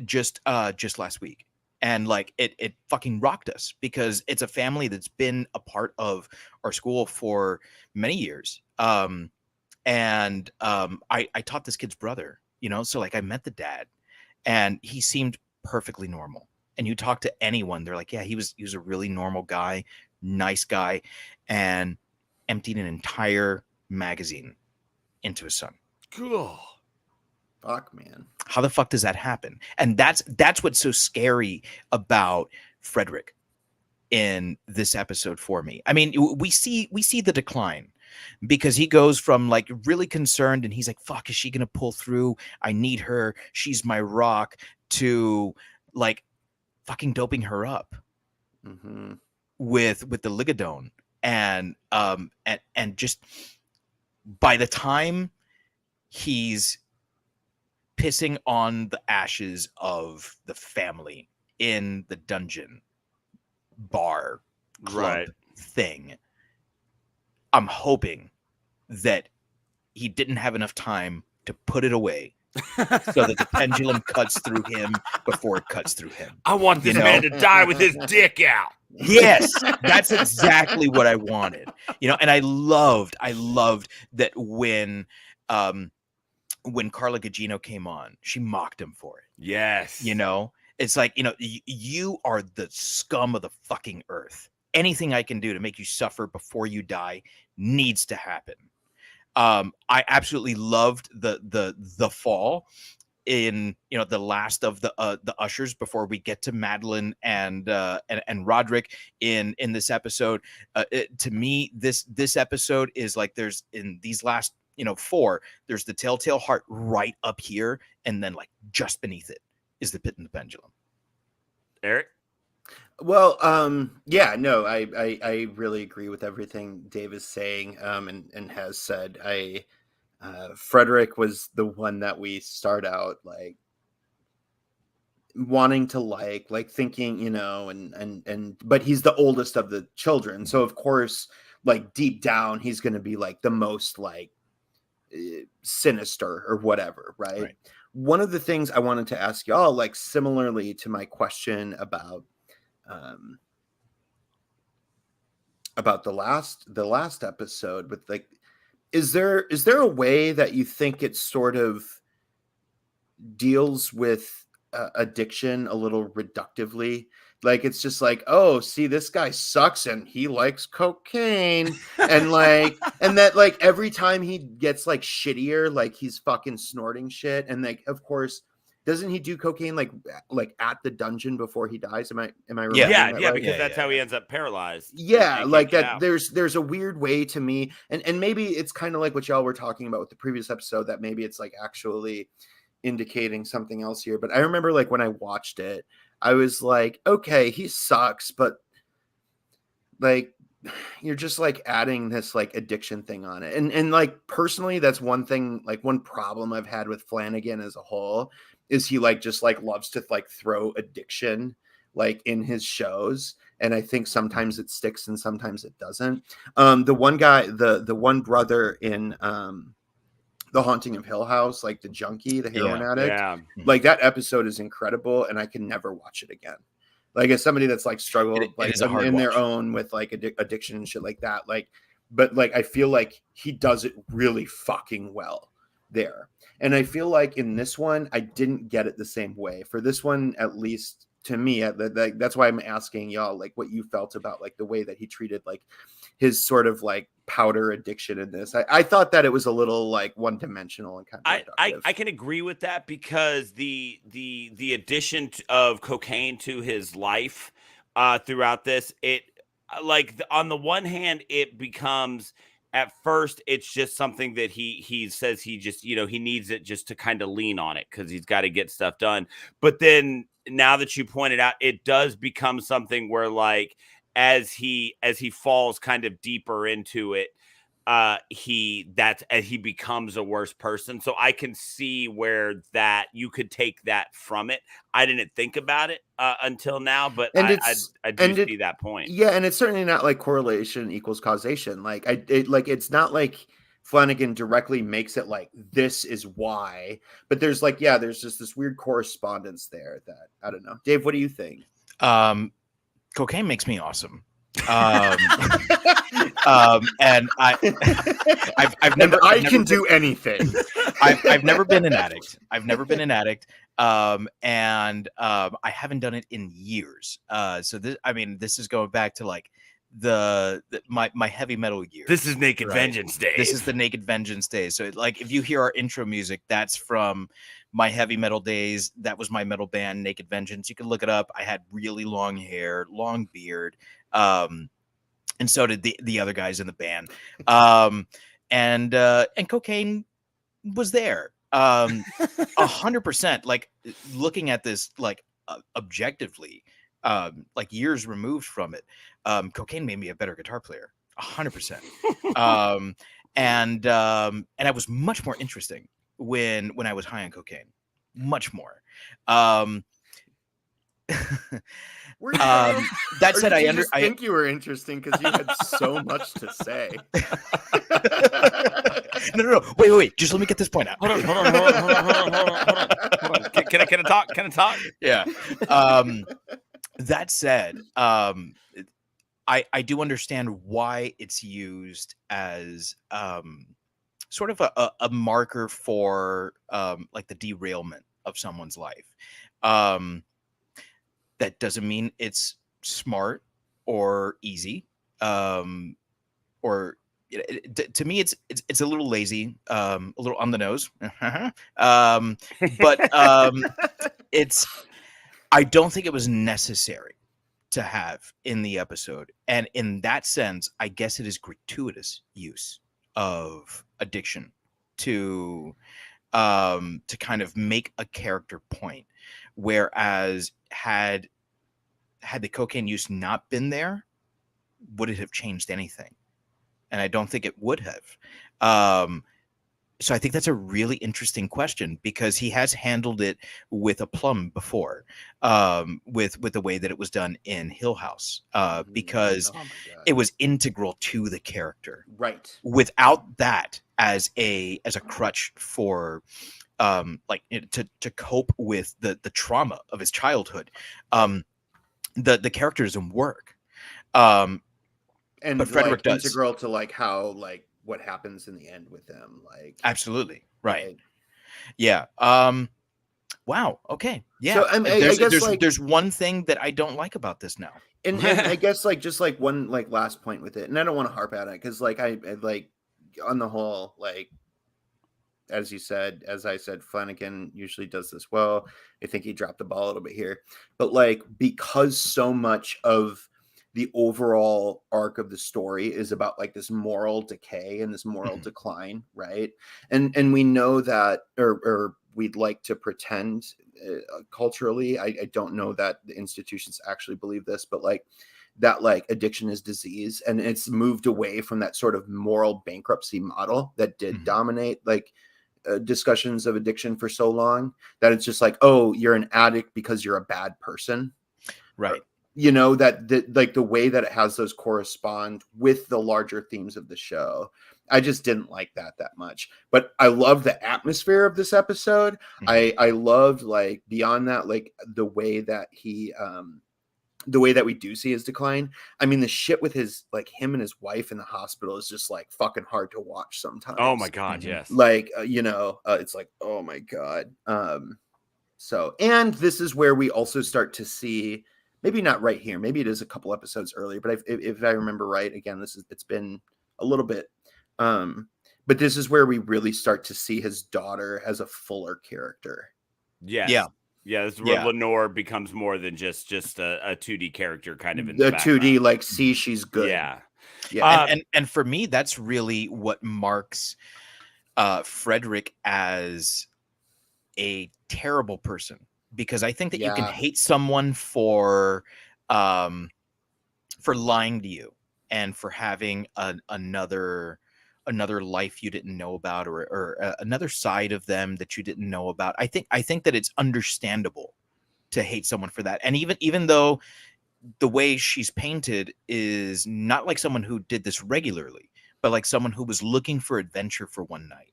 Just last week. And like it fucking rocked us, because it's a family that's been a part of our school for many years. I taught this kid's brother, so like I met the dad, and he seemed perfectly normal. And you talk to anyone, they're like, yeah, he was a really normal guy, nice guy, and emptied an entire magazine into his son. Cool. Fuck, man. How the fuck does that happen? And that's what's so scary about Frederick in this episode for me. I mean, we see the decline, because he goes from like really concerned, and he's like, fuck, is she gonna pull through? I need her. She's my rock, to like fucking doping her up with the Ligadone. And just by the time he's pissing on the ashes of the family in the dungeon bar club thing, I'm hoping that he didn't have enough time to put it away so that the pendulum cuts through him before it cuts through him. I want this man to die with his dick out. Yes, that's exactly what I wanted. And I loved that when Carla Gugino came on, she mocked him for it. Yes. It's like, you are the scum of the fucking earth. Anything I can do to make you suffer before you die needs to happen. I absolutely loved the fall in the last of the ushers before we get to Madeline and Roderick in this episode. To me, this episode is like, there's in these last 4, there's the telltale heart right up here, and then like just beneath it is the pit and the pendulum. Eric? Well, yeah, no, I really agree with everything Dave is saying, and has said. Frederick was the one that we start out like wanting to like thinking, but he's the oldest of the children. So of course, like deep down, he's going to be like the most like sinister or whatever. Right. One of the things I wanted to ask y'all, like similarly to my question about the last episode, with like, is there a way that you think it sort of deals with addiction a little reductively? Like, it's just like, oh, see, this guy sucks and he likes cocaine, and like, and that like every time he gets like shittier, like he's fucking snorting shit, and like, of course, doesn't he do cocaine like at the dungeon before he dies? Am I remembering that right? Because that's how he ends up paralyzed. Yeah, like that. There's a weird way to me, and maybe it's kind of like what y'all were talking about with the previous episode, that maybe it's like actually indicating something else here. But I remember like when I watched it, I was like, okay, he sucks, but like you're just like adding this like addiction thing on it, and like personally, that's one thing, like one problem I've had with Flanagan as a whole, is he like just like loves to like throw addiction like in his shows. And I think sometimes it sticks and sometimes it doesn't. The one guy, the one brother in The Haunting of Hill House, like the junkie, the heroin addict, like that episode is incredible, and I can never watch it again. Like as somebody that's like struggled like in their own with like addiction and shit like that, like, but like I feel like he does it really fucking well there. And I feel like in this one, I didn't get it the same way. For this one, at least to me, that's why I'm asking y'all like what you felt about like the way that he treated like his sort of like powder addiction in this. I thought that it was a little like one-dimensional and kind of I can agree with that, because the addition of cocaine to his life throughout this, it like on the one hand it becomes, at first it's just something that he says he just, you know, he needs it just to kind of lean on it because he's got to get stuff done. But then now that you pointed out, it does become something where like as he falls kind of deeper into it, he becomes a worse person. So I can see where that you could take that from it. I didn't think about it until now, but I do see that point. Yeah, and it's certainly not like correlation equals causation. Like it's not like Flanagan directly makes it like this is why, but there's just this weird correspondence there that I don't know. Dave, what do you think? Cocaine makes me awesome. And I've never can do anything. I've never been an addict. And I haven't done it in years. So this is going back to like my heavy metal years. This is Naked Vengeance days. This is the Naked Vengeance days. So like if you hear our intro music, that's from my heavy metal days. That was my metal band, Naked Vengeance. You can look it up. I had really long hair, long beard. And so did the other guys in the band. And cocaine was there. 100%. Like looking at this, like objectively, like years removed from it, cocaine made me a better guitar player. 100%. And I was much more interesting when I was high on cocaine. Much more. That said, I think you were interesting because you had so much to say. No. Wait. Just let me get this point out. Hold on. Can I talk? Yeah. That said, I do understand why it's used as sort of a marker for like the derailment of someone's life. That doesn't mean it's smart or easy. Or to me, it's a little lazy, a little on the nose. But I don't think it was necessary to have in the episode. And in that sense, I guess it is gratuitous use of addiction to kind of make a character point. Whereas had the cocaine use not been there, would it have changed anything? And I don't think it would have. So I think that's a really interesting question, because he has handled it with aplomb before, with the way that it was done in Hill House, because it was integral to the character. Right. Without that as a crutch for to cope with the trauma of his childhood, the character doesn't work. But Frederick does. Integral to like how like what happens in the end with them, like absolutely right. Yeah. Wow. Okay. Yeah. So I guess there's one thing that I don't like about this now, and I guess like just like one like last point with it, and I don't want to harp at it because like I like on the whole, like as I said, Flanagan usually does this well. I think he dropped the ball a little bit here, but like because so much of the overall arc of the story is about like this moral decay and this moral decline, right? And we know that, or we'd like to pretend culturally. I don't know that the institutions actually believe this, but like that like addiction is disease, and it's moved away from that sort of moral bankruptcy model that did dominate like discussions of addiction for so long, that it's just like, oh, you're an addict because you're a bad person. Right. You know, that like the way that it has those correspond with the larger themes of the show. I just didn't like that much, but I love the atmosphere of this episode. I loved, like, beyond that, like the way that the way that we do see his decline. I mean, the shit with his, like, him and his wife in the hospital is just, like, fucking hard to watch sometimes. Oh my God. Yes. Like, it's like, oh my God. So, and this is where we also start to see, maybe not right here, maybe it is a couple episodes earlier, but if I remember right, again, it's been a little bit, but this is where we really start to see his daughter as a fuller character. Yes. Yeah, this is where Lenore becomes more than just a 2D character kind of in the background. 2D, like, see, she's good. Yeah. And for me, that's really what marks Frederick as a terrible person, because I think that you can hate someone for lying to you and for having another life you didn't know about, or another side of them that you didn't know about. I think that it's understandable to hate someone for that. And even though the way she's painted is not like someone who did this regularly, but like someone who was looking for adventure for one night.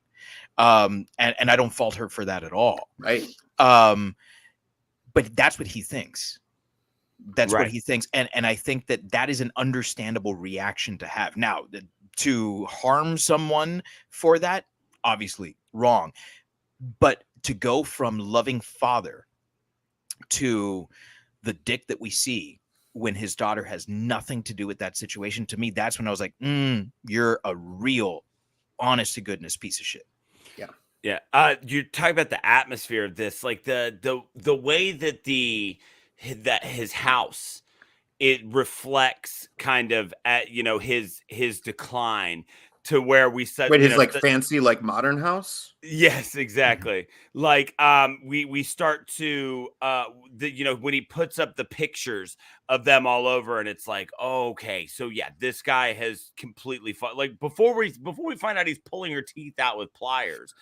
And I don't fault her for that at all. Right. But that's what he thinks. That's what he thinks. And I think that is an understandable reaction to have. Now, to harm someone for that, obviously wrong. But to go from loving father to the dick that we see when his daughter has nothing to do with that situation, to me, that's when I was like, you're a real, honest to goodness piece of shit. Yeah. You're talking about the atmosphere of this, like the way that that his house, it reflects kind of at, his decline, to where we said, his like fancy, like modern house. Yes, exactly. Like, we start to, when he puts up the pictures of them all over, and it's like, oh, okay, so yeah, this guy has completely like, before we find out he's pulling her teeth out with pliers,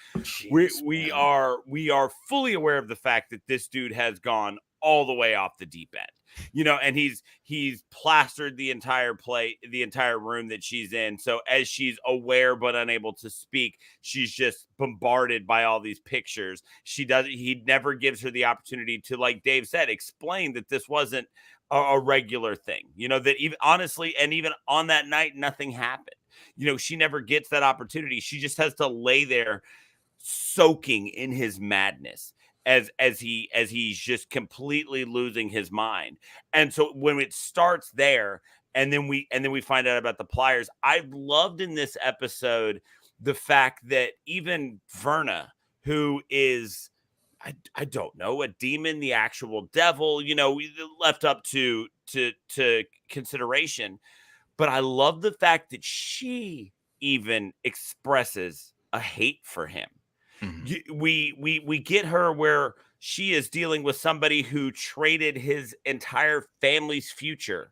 we are fully aware of the fact that this dude has gone all the way off the deep end. And he's plastered the entire room that she's in. So as she's aware but unable to speak, she's just bombarded by all these pictures. He never gives her the opportunity to, like Dave said, explain that this wasn't a regular thing. That even honestly, and even on that night, nothing happened. She never gets that opportunity. She just has to lay there soaking in his madness, as he's just completely losing his mind. And so when it starts there, and then we find out about the pliers, I loved in this episode the fact that even Verna, who is, I don't know, a demon, the actual devil, left up to consideration, but I love the fact that she even expresses a hate for him. Mm-hmm. We get her where she is dealing with somebody who traded his entire family's future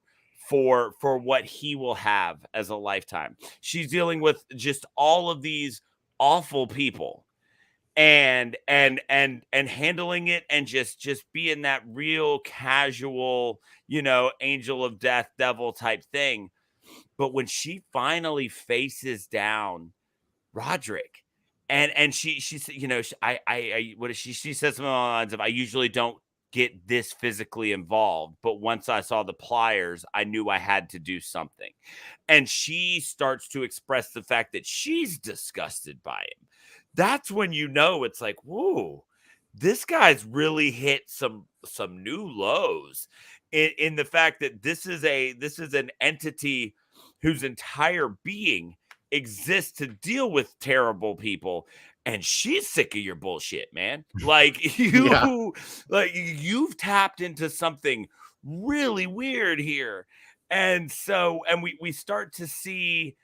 for what he will have as a lifetime. She's dealing with just all of these awful people, and handling it, and just being that real casual, angel of death, devil type thing. But when she finally faces down Roderick, and she what is she says something along the lines of, I usually don't get this physically involved, but once I saw the pliers, I knew I had to do something. And she starts to express the fact that she's disgusted by him. That's when it's like, whoa, this guy's really hit some new lows in the fact that this is an entity whose entire being exists to deal with terrible people, and she's sick of your bullshit, man. Like, you've tapped into something really weird here. And so, and we start to see,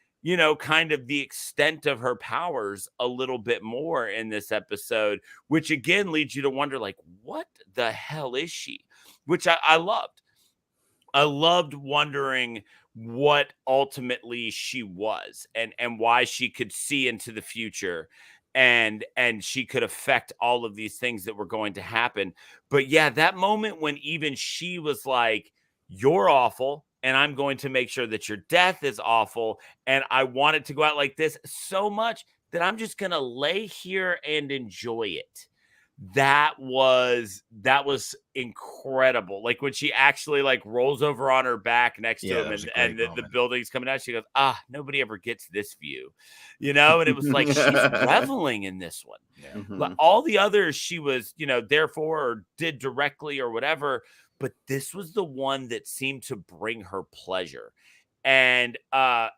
kind of the extent of her powers a little bit more in this episode, which again leads you to wonder, like, what the hell is she? Which I loved. I loved wondering what ultimately she was, and why she could see into the future, and she could affect all of these things that were going to happen. But yeah, that moment when even she was like, you're awful, and I'm going to make sure that your death is awful. And I want it to go out like this so much that I'm just going to lay here and enjoy it. That was incredible. Like when she actually like rolls over on her back next to him and the building's coming out, she goes, nobody ever gets this view, you know? And it was like, she's reveling in this one. Yeah. But all the others she was, you know, therefore or did directly or whatever, but this was the one that seemed to bring her pleasure. And I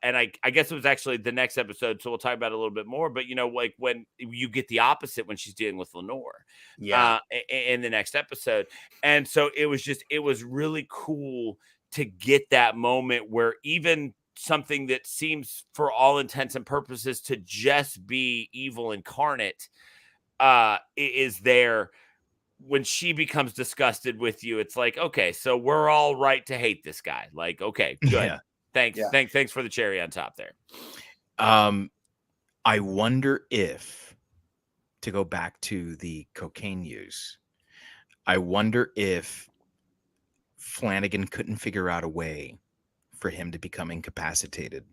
guess it was actually the next episode, so we'll talk about it a little bit more. But you know, like when you get the opposite when she's dealing with Lenore, in the next episode, and so it was really cool to get that moment where even something that seems, for all intents and purposes, to just be evil incarnate, is there. When she becomes disgusted with you, it's like, okay, so we're all right to hate this guy. Like, okay, good. Yeah. Thanks for the cherry on top there. I wonder if, to go back to the cocaine use, I wonder if Flanagan couldn't figure out a way for him to become incapacitated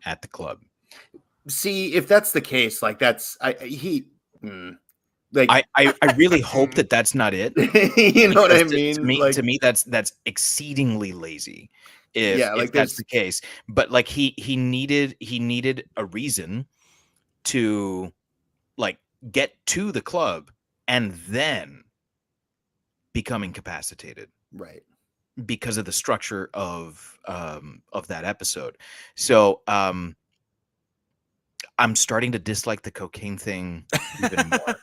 at the club. See, if that's the case, like I really hope that that's not it. You know what I mean? To me, that's exceedingly lazy. If that's the case, but like he needed a reason to like get to the club and then become incapacitated, right? Because of the structure of that episode. So I'm starting to dislike the cocaine thing even more.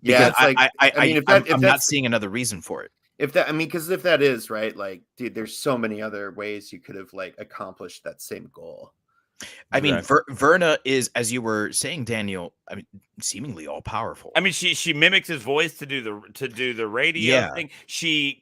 Yeah, I'm not seeing another reason for it. Because if that is right, like, dude, there's so many other ways you could have like accomplished that same goal. I mean, Verna is, as you were saying, Daniel, I mean, seemingly all powerful. I mean, she mimics his voice to do the radio thing. She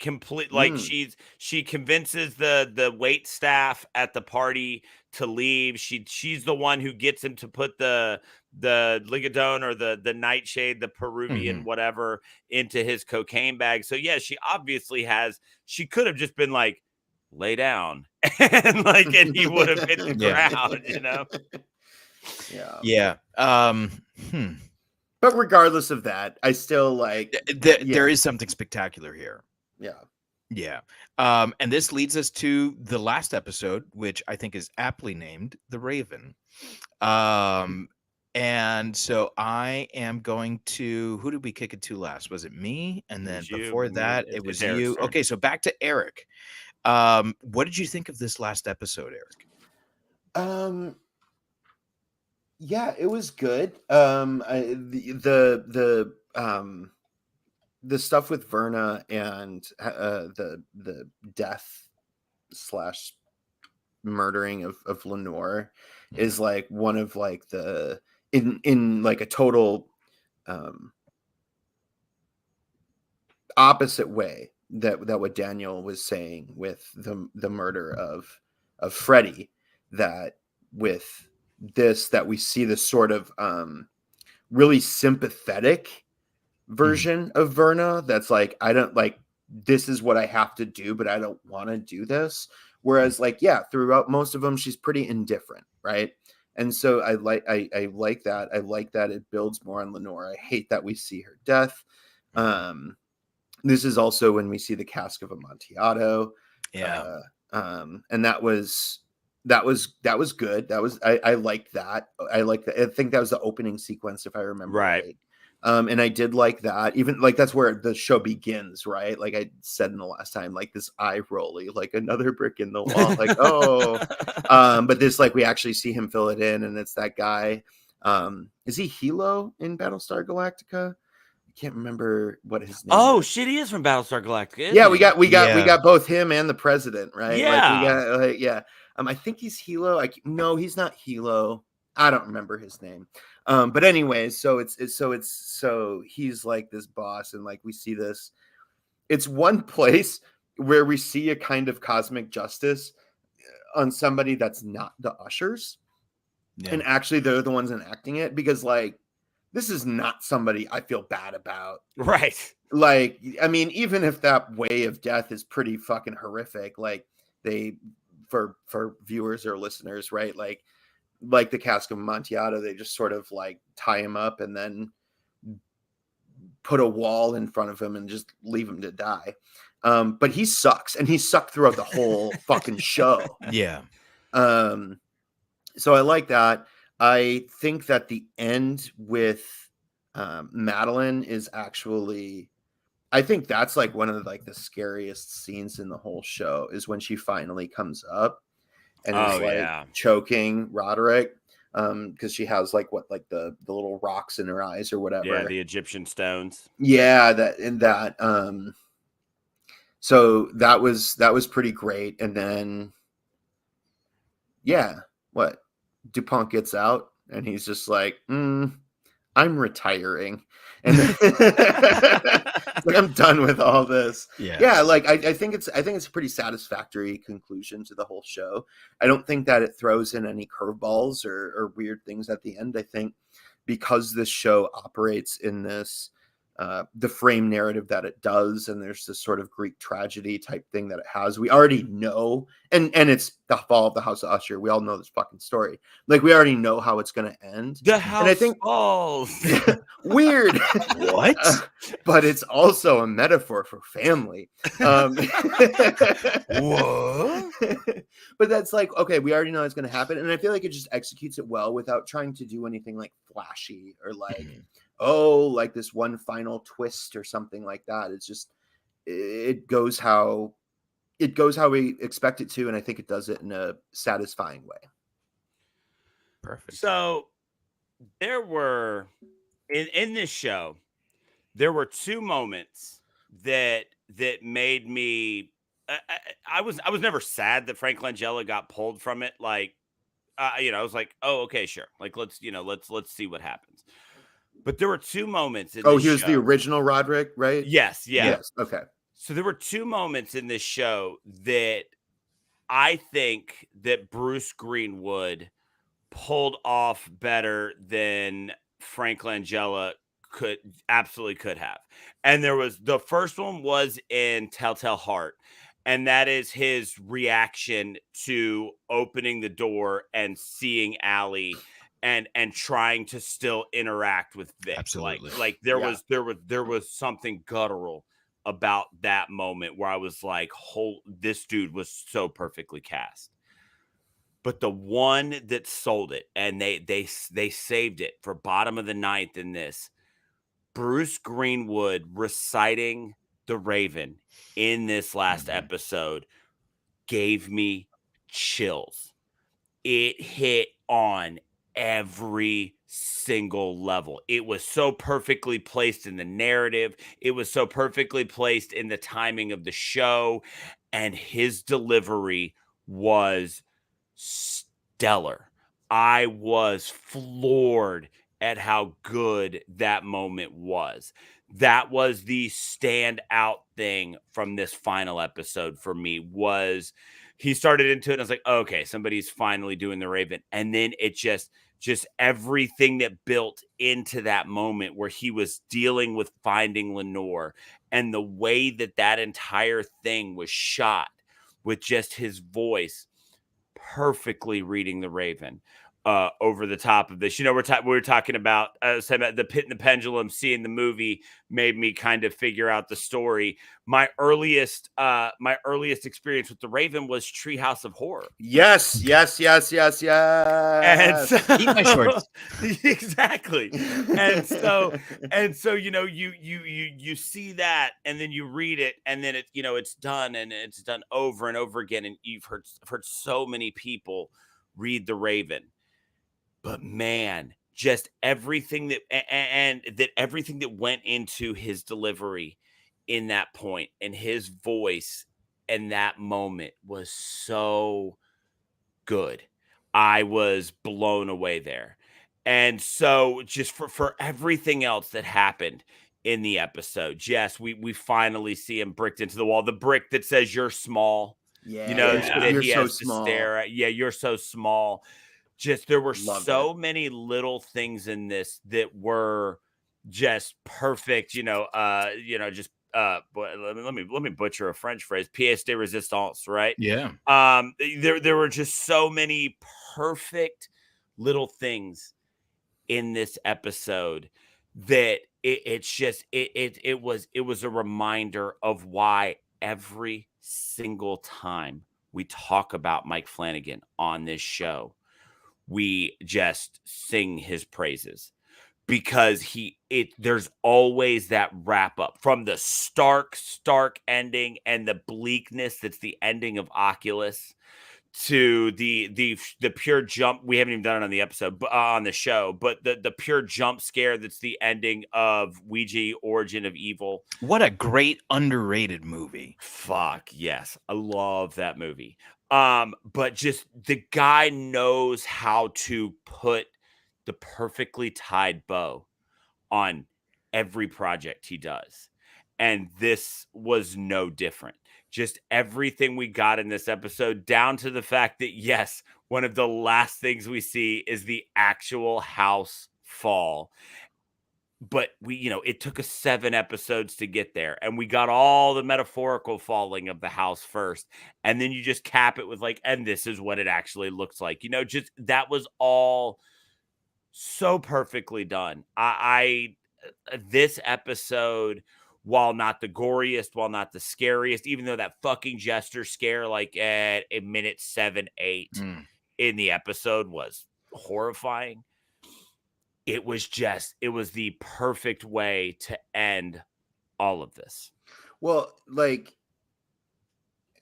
she convinces the wait staff at the party to leave. She's the one who gets him to put the Ligadone or the nightshade, the Peruvian whatever, into his cocaine bag. So yeah, she could have just been like, lay down, and he would have hit the ground, you know. But regardless of that, I still like there is something spectacular here. And this leads us to the last episode, which I think is aptly named The Raven. And so I am going to, who did we kick it to last? Was it me? And then before that, it was you. Okay, so back to Erik. What did you think of this last episode, Erik? Yeah, it was good. The stuff with Verna and the death / murdering of Lenore is like one of like the in like a total opposite way that what Daniel was saying with the murder of Freddie, that with this, that we see this sort of really sympathetic version of Verna that's like, I don't like, this is what I have to do, but I don't want to do this. Whereas like, throughout most of them, she's pretty indifferent, right? And so I like that. I like that it builds more on Lenore. I hate that we see her death. This is also when we see the cask of Amontillado. And that was good. I liked that. I think that was the opening sequence, if I remember right. And I did like that. Even like that's where the show begins, right? Like I said in the last time, like this eye rolly, like another brick in the wall, like but this, like, we actually see him fill it in, and it's that guy. Is he Hilo in Battlestar Galactica? I can't remember what his name is. Shit, he is from Battlestar Galactica. Yeah, we got both him and the president, right? Yeah, I think he's Hilo. No, he's not Hilo. I don't remember his name. But anyways, so he's like this boss, and like we see this. It's one place where we see a kind of cosmic justice on somebody that's not the Ushers, and actually they're the ones enacting it, because like this is not somebody I feel bad about, right? like, I mean, even if that way of death is pretty fucking horrific, like they, for viewers or listeners, right? Like the Cask of Amontillado, they just sort of like tie him up and then put a wall in front of him and just leave him to die. But he sucks, and he sucked throughout the whole fucking show. Yeah. So I like that. I think that the end with Madeline is actually, I think that's like one of like the scariest scenes in the whole show, is when she finally comes up and is like choking Roderick, because she has like the little rocks in her eyes or whatever. Yeah, the Egyptian stones. Yeah, that. So that was pretty great. And then, yeah, what? DuPont gets out and he's just like, I'm retiring. And like, I'm done with all this. Yeah. Like I think it's a pretty satisfactory conclusion to the whole show. I don't think that it throws in any curveballs or weird things at the end. I think because this show operates in this the frame narrative that it does, and there's this sort of Greek tragedy type thing that it has, we already know, and it's the fall of the House of Usher. We all know this fucking story. Like, we already know how it's going to end. The house and I think falls. Weird. What? But it's also a metaphor for family. What? But that's like, okay, we already know it's going to happen, and I feel like it just executes it well without trying to do anything like flashy or like like this one final twist or something like that. It's just, it goes how we expect it to, and I think it does it in a satisfying way. Perfect. So there were in this show, there were two moments that made me. I was never sad that Frank Langella got pulled from it. Like, I was like, oh, okay, sure. Like, let's see what happens. But there were two moments. He was the original Roderick, right? Yes. Yeah. Yes. Okay. So there were two moments in this show that I think that Bruce Greenwood pulled off better than Frank Langella could have. And the first one was in Telltale Heart. And that is his reaction to opening the door and seeing Allie and trying to still interact with Vic. Absolutely. Like there was something guttural about that moment where I was like, this dude was so perfectly cast. But the one that sold it, and they saved it for bottom of the ninth in this, Bruce Greenwood reciting The Raven in this last episode gave me chills. It hit on every single level. It was so perfectly placed in the narrative. It was so perfectly placed in the timing of the show, and his delivery was stellar. I was floored at how good that moment was. That was the standout thing from this final episode for me. Was he started into it and I was like, okay, somebody's finally doing the Raven. And then it just everything that built into that moment where he was dealing with finding Lenore, and the way that entire thing was shot with just his voice perfectly reading the Raven over the top of this. We were talking about the Pit and the Pendulum. Seeing the movie made me kind of figure out the story. My earliest experience with the Raven was Treehouse of Horror. Yes. And so, eat my shorts. Exactly. And so you see that, and then you read it, and then it's done, and it's done over and over again, and I've heard so many people read the Raven. But man, just everything that went into his delivery in that point, and his voice in that moment was so good. I was blown away there. And so just for everything else that happened in the episode, Jess, we finally see him bricked into the wall. The brick that says "You're small." Yeah. That you're he so has small. to stare at. Yeah, you're so small. Just there were so many little things in this that were just perfect, just let me butcher a French phrase, pièce de résistance, right? Yeah. There were just so many perfect little things in this episode that it was a reminder of why every single time we talk about Mike Flanagan on this show, we just sing his praises, because there's always that wrap up from the stark ending and the bleakness that's the ending of Oculus, to the pure jump. We haven't even done it on the episode, but on the show, but the pure jump scare that's the ending of Ouija Origin of Evil. What a great underrated movie. Fuck yes, I love that movie. But just the guy knows how to put the perfectly tied bow on every project he does, and this was no different. Just everything we got in this episode, down to the fact that, yes, one of the last things we see is the actual house fall. But it took us 7 episodes to get there, and we got all the metaphorical falling of the house first, and then you just cap it with and this is what it actually looks like. Just that was all so perfectly done. This episode, while not the goriest, while not the scariest, even though that fucking jester scare at a minute 7, 8 in the episode was horrifying, it was the perfect way to end all of this. Well,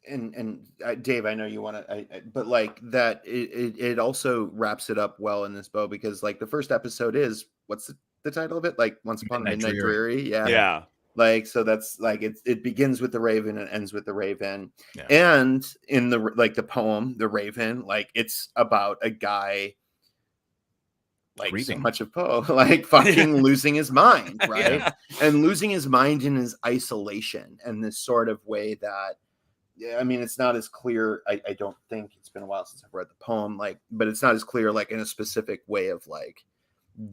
and Dave, I know you want to, but that it also wraps it up well in this bow, because the first episode is, what's the title of it? Once Upon a Midnight Dreary. Yeah. So that's it begins with the Raven and ends with the Raven. Yeah. And in the poem, The Raven, it's about a guy, so much of Poe, fucking losing his mind, right? Yeah. And losing his mind in his isolation, and this sort of way that, I mean, it's not as clear. I don't think, it's been a while since I've read the poem, but it's not as clear, in a specific way of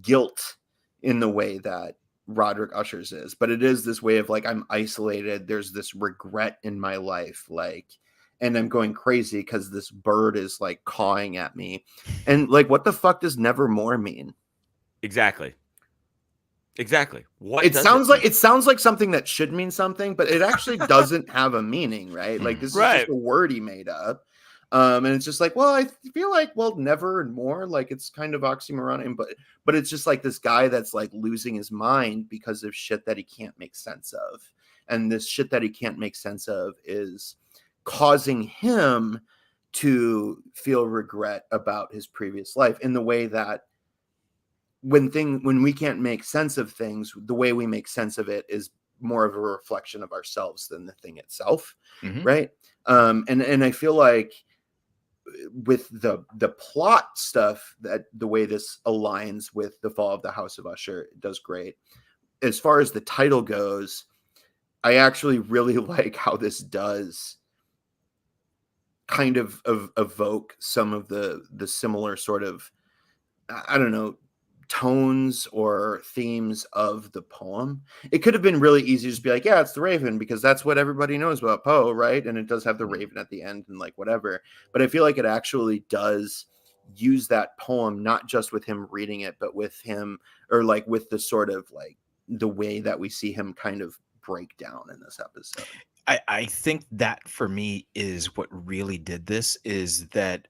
guilt in the way that Roderick Usher's is, but it is this way of I'm isolated. There's this regret in my life, and I'm going crazy because this bird is cawing at me, and what the fuck does nevermore mean? Exactly. What it sounds like something that should mean something, but it actually doesn't have a meaning, right? This is just a word he made up. And it's just well, I feel never and more, it's kind of oxymoron, but it's just this guy that's losing his mind because of shit that he can't make sense of. And this shit that he can't make sense of is causing him to feel regret about his previous life, in the way that when we can't make sense of things, the way we make sense of it is more of a reflection of ourselves than the thing itself. Mm-hmm. Right. And I feel with the plot stuff, that the way this aligns with the fall of the House of Usher, it does great. As far as the title goes, I actually really like how this does kind of evoke some of the similar sort of, I don't know, tones or themes of the poem. It could have been really easy to just be yeah, it's the Raven, because that's what everybody knows about Poe, right? And it does have the Raven at the end and whatever. But I feel it actually does use that poem, not just with him reading it, but with him, or with the sort of the way that we see him kind of break down in this episode. I think that for me is what really did this, is that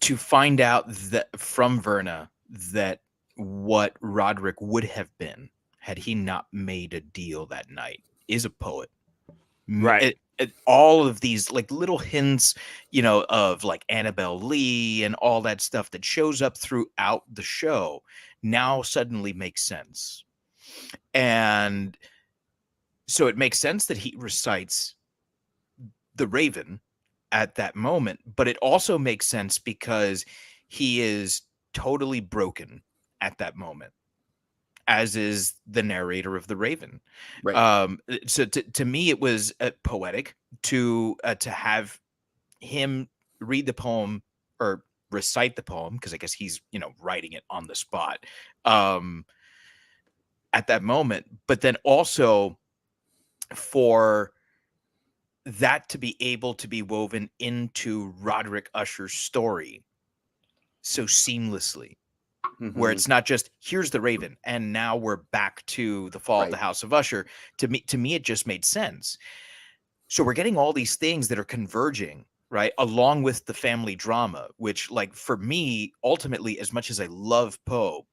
to find out that from Verna that what Roderick would have been had he not made a deal that night is a poet. Right. All of these little hints, of Annabelle Lee and all that stuff that shows up throughout the show now suddenly makes sense. And so it makes sense that he recites the Raven at that moment, but it also makes sense because he is totally broken at that moment, as is the narrator of the Raven. Right. So to me, it was poetic to have him read the poem, or recite the poem, because I guess he's, writing it on the spot at that moment. But then also for that to be able to be woven into Roderick Usher's story so seamlessly, where it's not just here's the Raven and now we're back to the fall of the House of Usher. To me, it just made sense. So we're getting all these things that are converging, right, along with the family drama, which, like, for me, ultimately, as much as I love Poe,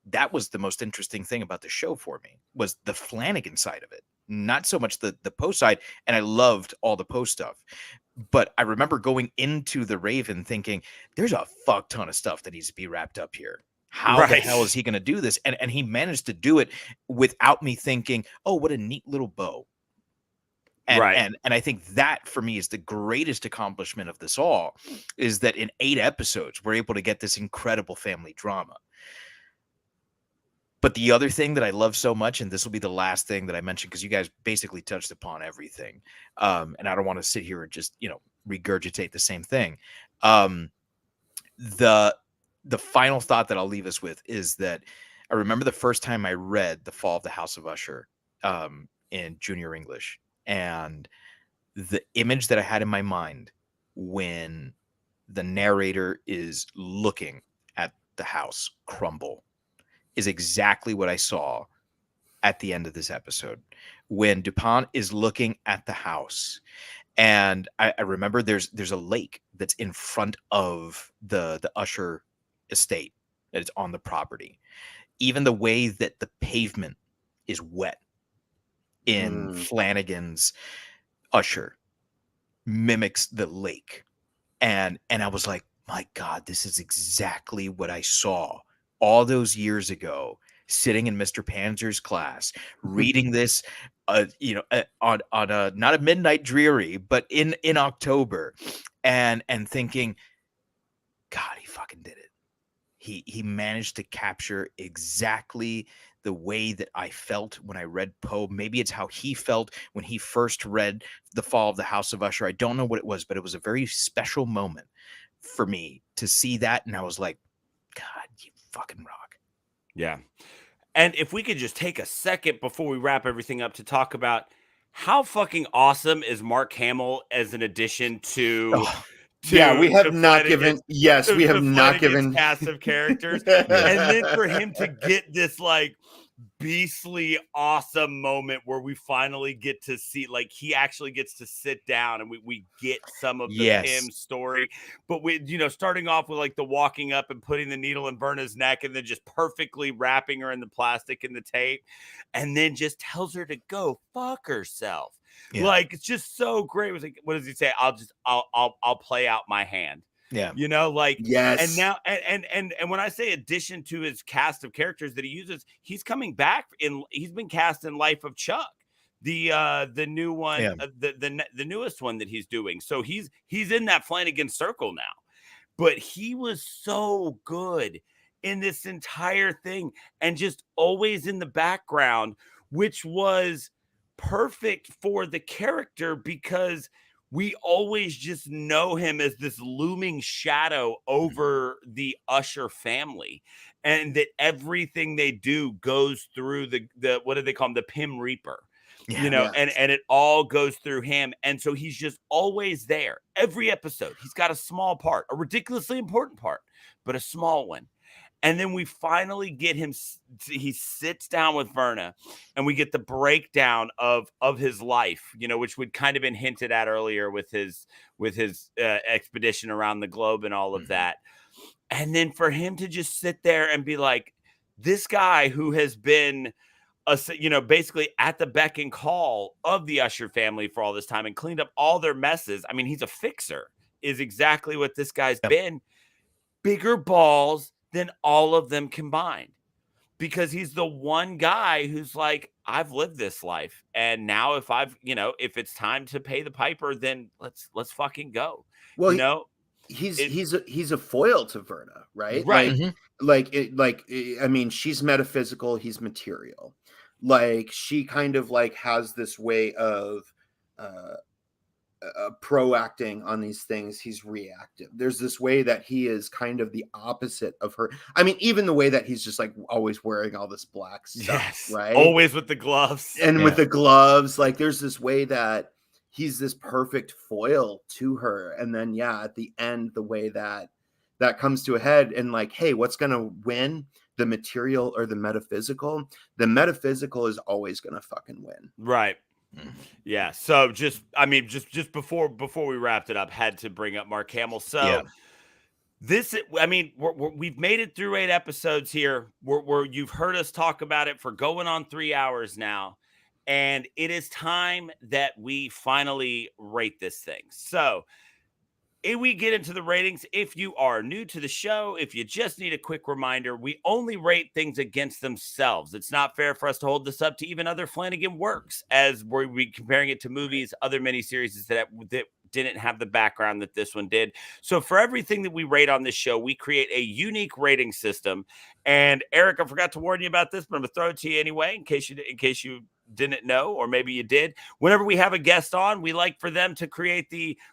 that was the most interesting thing about the show for me, was the Flanagan side of it, not so much the Poe side. And I loved all the Poe stuff, but I remember going into the Raven thinking there's a fuck ton of stuff that needs to be wrapped up here. How the hell is he going to do this? And he managed to do it without me thinking, oh, what a neat little bow. And I think that for me is the greatest accomplishment of this all, is that in 8 episodes, we're able to get this incredible family drama. But the other thing that I love so much, and this will be the last thing that I mentioned, because you guys basically touched upon everything. And I don't want to sit here and just, regurgitate the same thing. The final thought that I'll leave us with is that I remember the first time I read The Fall of the House of Usher in junior English. And the image that I had in my mind when the narrator is looking at the house crumble is exactly what I saw at the end of this episode. When Dupont is looking at the house, and I remember there's a lake that's in front of the Usher estate, that it's on the property. Even the way that the pavement is wet in Flanagan's Usher mimics the lake. And I was like, my God, this is exactly what I saw all those years ago, sitting in Mr. Panzer's class, reading this, on a, not a midnight dreary, but in October, and thinking, God, he fucking did it. He managed to capture exactly the way that I felt when I read Poe. Maybe it's how he felt when he first read The Fall of the House of Usher. I don't know what it was, but it was a very special moment for me to see that. And I was like, God, you fucking rock. Yeah. And if we could just take a second before we wrap everything up to talk about how fucking awesome is Mark Hamill as an addition to... we have not given cast of characters. And then for him to get this like beastly awesome moment where we finally get to see, like, he actually gets to sit down and we get some of the Pym story. But we, starting off with like the walking up and putting the needle in Verna's neck and then just perfectly wrapping her in the plastic and the tape, and then just tells her to go fuck herself. Yeah. Like, it's just so great. It was like, what does he say? I'll play out my hand. Yeah. Yes. And now, and when I say addition to his cast of characters that he uses, he's coming back he's been cast in Life of Chuck, the new one, the newest one that he's doing. So he's in that Flanagan circle now, but he was so good in this entire thing and just always in the background, which was perfect for the character because we always just know him as this looming shadow over the Usher family, and that everything they do goes through the what do they call him? The Pym Reaper, and it all goes through him. And so he's just always there. Every episode, he's got a small part, a ridiculously important part, but a small one. And then we finally get him. He sits down with Verna, and we get the breakdown of his life, which would kind of been hinted at earlier with his expedition around the globe and all of that. And then for him to just sit there and be like, this guy who has been, basically at the beck and call of the Usher family for all this time and cleaned up all their messes. I mean, he's a fixer, is exactly what this guy's been. Bigger balls than all of them combined, because he's the one guy who's like, I've lived this life, and now if if it's time to pay the piper, then let's fucking go. Well, he's a foil to Verna, right? I mean, she's metaphysical, he's material. Like, she kind of like has this way of proacting on these things, he's reactive. There's this way that he is kind of the opposite of her. I mean, even the way that he's just like always wearing all this black stuff, right? Always with the gloves. And with the gloves, like there's this way that he's this perfect foil to her. And then, at the end, the way that comes to a head and like, hey, what's going to win? The material or the metaphysical? The metaphysical is always going to fucking win. Right. Yeah. So just before we wrapped it up, had to bring up Mark Hamill. So this, I mean, we've made it through 8 episodes here. We're you've heard us talk about it for going on 3 hours now, and it is time that we finally rate this thing. So if we get into the ratings, if you are new to the show, if you just need a quick reminder, we only rate things against themselves. It's not fair for us to hold this up to even other Flanagan works, as we're comparing it to movies, other miniseries that didn't have the background that this one did. So for everything that we rate on this show, we create a unique rating system. And Eric, I forgot to warn you about this, but I'm gonna throw it to you anyway, in case you didn't know, or maybe you did. Whenever we have a guest on, we like for them to create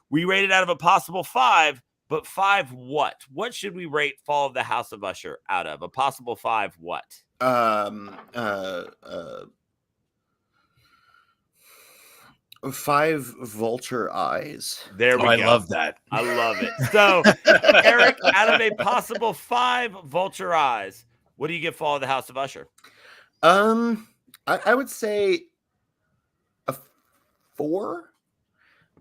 we rate it out of a possible 5, but 5 what? What should we rate Fall of the House of Usher out of? A possible 5 what? 5 vulture eyes. There we go. I love that. I love it. So, Eric, out of a possible 5 vulture eyes, what do you give Fall of the House of Usher? I would say a 4.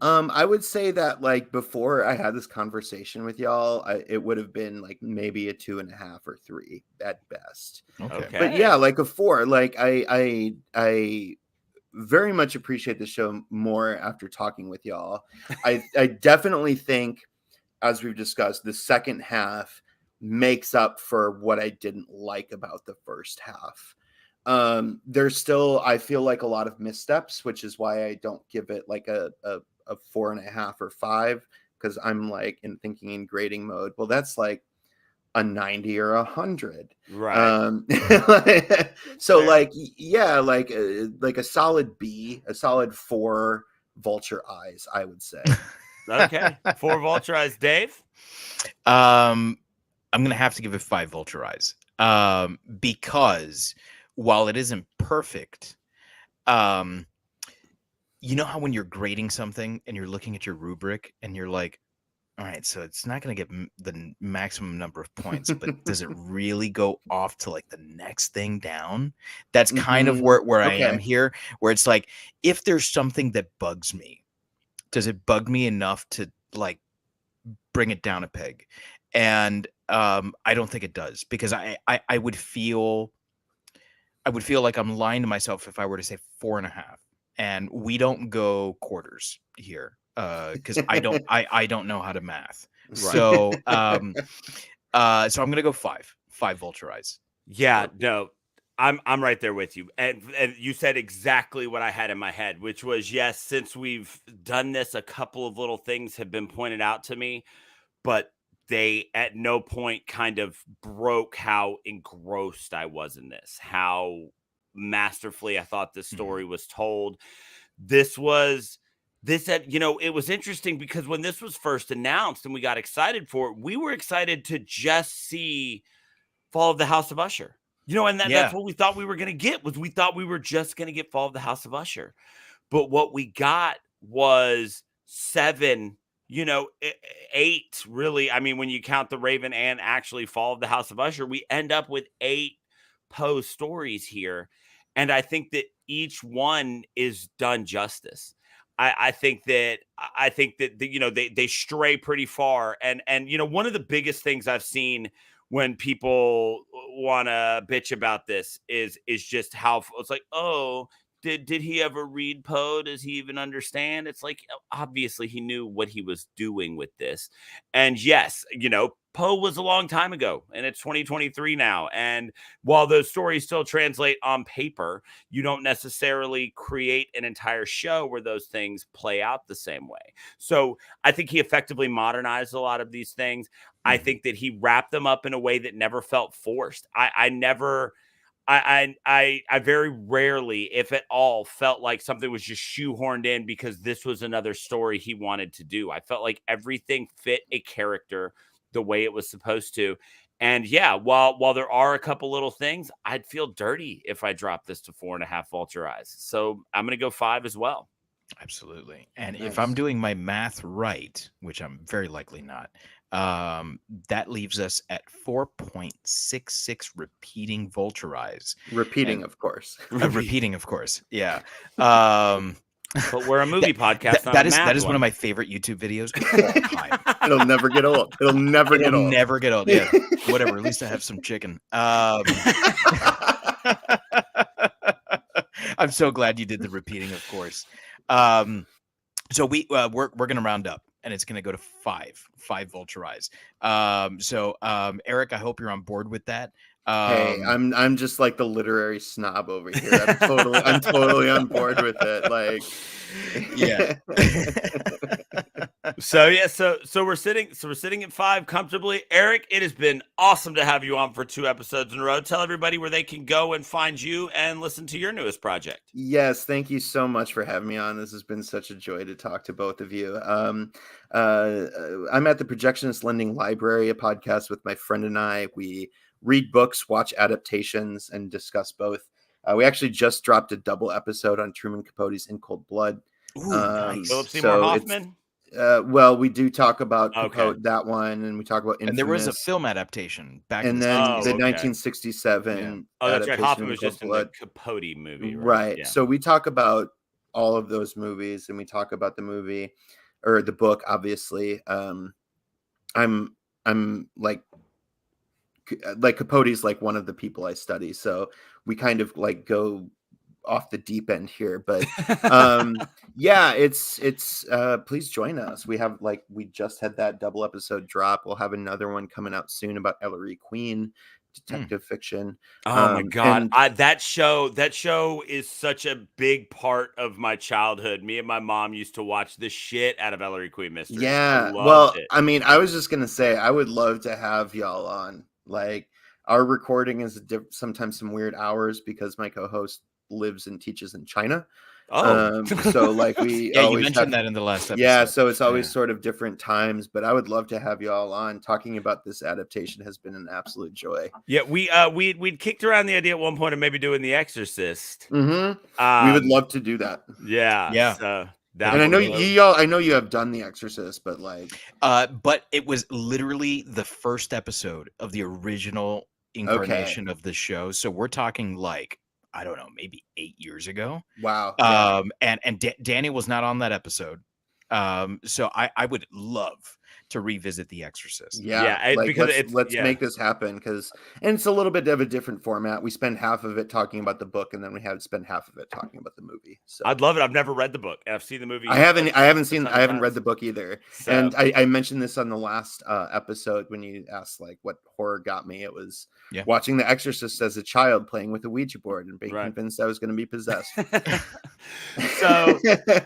I would say that like before I had this conversation with y'all, it would have been like maybe a 2.5 or 3 at best. Okay. But yeah, like a 4. Like I very much appreciate the show more after talking with y'all. I definitely think, as we've discussed, the second half makes up for what I didn't like about the first half. There's still, I feel like, a lot of missteps, which is why I don't give it like a 4.5 or 5, because I'm like thinking in grading mode. Well, that's like a 90 or 100, right? So like, yeah, like a solid B, a solid 4 vulture eyes, I would say. Okay, 4 vulture eyes. Dave? I'm gonna have to give it 5 vulture eyes, because while it isn't perfect, you know how when you're grading something and you're looking at your rubric and you're like, all right, so it's not going to get the maximum number of points, but does it really go off to like the next thing down? That's kind of where I am here, where it's like, if there's something that bugs me, does it bug me enough to like bring it down a peg? And I don't think it does, because I would feel like I'm lying to myself if I were to say 4.5, and we don't go quarters here. Because I don't know how to math. Right. So so I'm gonna go 5 vulture eyes. Yeah, no, I'm right there with you. And you said exactly what I had in my head, which was, yes, since we've done this, a couple of little things have been pointed out to me, but they at no point kind of broke how engrossed I was in this, how masterfully I thought this story was told. It was interesting because when this was first announced and we got excited for it, we were excited to just see Fall of the House of Usher. And that's what we thought we were going to get, we thought we were just going to get Fall of the House of Usher. But what we got was 7, 8, really. I mean, when you count the Raven and actually Fall of the House of Usher, we end up with 8 Poe stories here. And I think that each one is done justice. I think that they stray pretty far, and one of the biggest things I've seen when people want to bitch about this is just how it's like, oh, did he ever read Poe? Does he even understand? It's like, obviously he knew what he was doing with this, and yes, Poe was a long time ago, and it's 2023 now. And while those stories still translate on paper, you don't necessarily create an entire show where those things play out the same way. So I think he effectively modernized a lot of these things. I think that he wrapped them up in a way that never felt forced. I I very rarely, if at all, felt like something was just shoehorned in because this was another story he wanted to do. I felt like everything fit a character the way it was supposed to. And yeah, while there are a couple little things, I'd feel dirty if I dropped this to 4.5 vulture eyes. So I'm going to go 5 as well. Absolutely. And Nice. if I'm doing my math right, which I'm very likely not, that leaves us at 4.66 repeating vulture eyes. Repeating, of course. Repeating, of course. Yeah. But we're a movie podcast. That is one of my favorite YouTube videos of all time. It'll never get old. It'll never get old. Never get old. Yeah. Whatever. At least I have some chicken. I'm so glad you did the repeating, of course. So we're gonna round up, and it's gonna go to 5 vulture eyes. Eric, I hope you're on board with that. Hey, I'm just like the literary snob over here. I'm totally on board with it. Like, yeah. So we're sitting at 5 comfortably. Eric, it has been awesome to have you on for 2 episodes in a row. Tell everybody where they can go and find you and listen to your newest project. Yes, thank you so much for having me on. This has been such a joy to talk to both of you. I'm at the Projectionist Lending Library, a podcast with my friend and I. We read books, watch adaptations, and discuss both. We actually just dropped a double episode on Truman Capote's In Cold Blood. Ooh, nice. Philip Seymour Hoffman? Well, we do talk about Capote, that one, and we talk about Infamous. And there was a film adaptation back and in then the 1967. 1967 that's right. Hoffman was Cold just in Blood. the Capote movie, Right. Yeah. So we talk about all of those movies, and we talk about the movie or the book, obviously. I'm like Capote's like one of the people I study, so we kind of like go off the deep end here, but yeah, it's please join us. We just had that double episode drop. We'll have another one coming out soon about Erik Kline, detective fiction. Oh my god, that show is such a big part of my childhood. Me and my mom used to watch the shit out of Erik Kline mysteries. Yeah, I mean, I was just gonna say I would love to have y'all on. Like, our recording is sometimes some weird hours because my co-host lives and teaches in China. So like we you mentioned that in the last episode. Yeah, so it's always sort of different times, but I would love to have you all on. Talking about this adaptation has been an absolute joy. Yeah, we'd kicked around the idea at one point of maybe doing The Exorcist. Mm-hmm. We would love to do that. Yeah. So and I know you have done The Exorcist, but but it was literally the first episode of the original incarnation of the show. So we're talking like, I don't know, maybe 8 years ago. Wow. And Danny was not on that episode. So I would love to revisit The Exorcist. Yeah, let's make this happen, because it's a little bit of a different format. We spend half of it talking about the book, and then we spend half of it talking about the movie. So I'd love it. I've never read the book. I've seen the movie. I haven't read the book either. So. And I mentioned this on the last episode when you asked like what horror got me. It was watching The Exorcist as a child, playing with a Ouija board and being convinced I was going to be possessed. So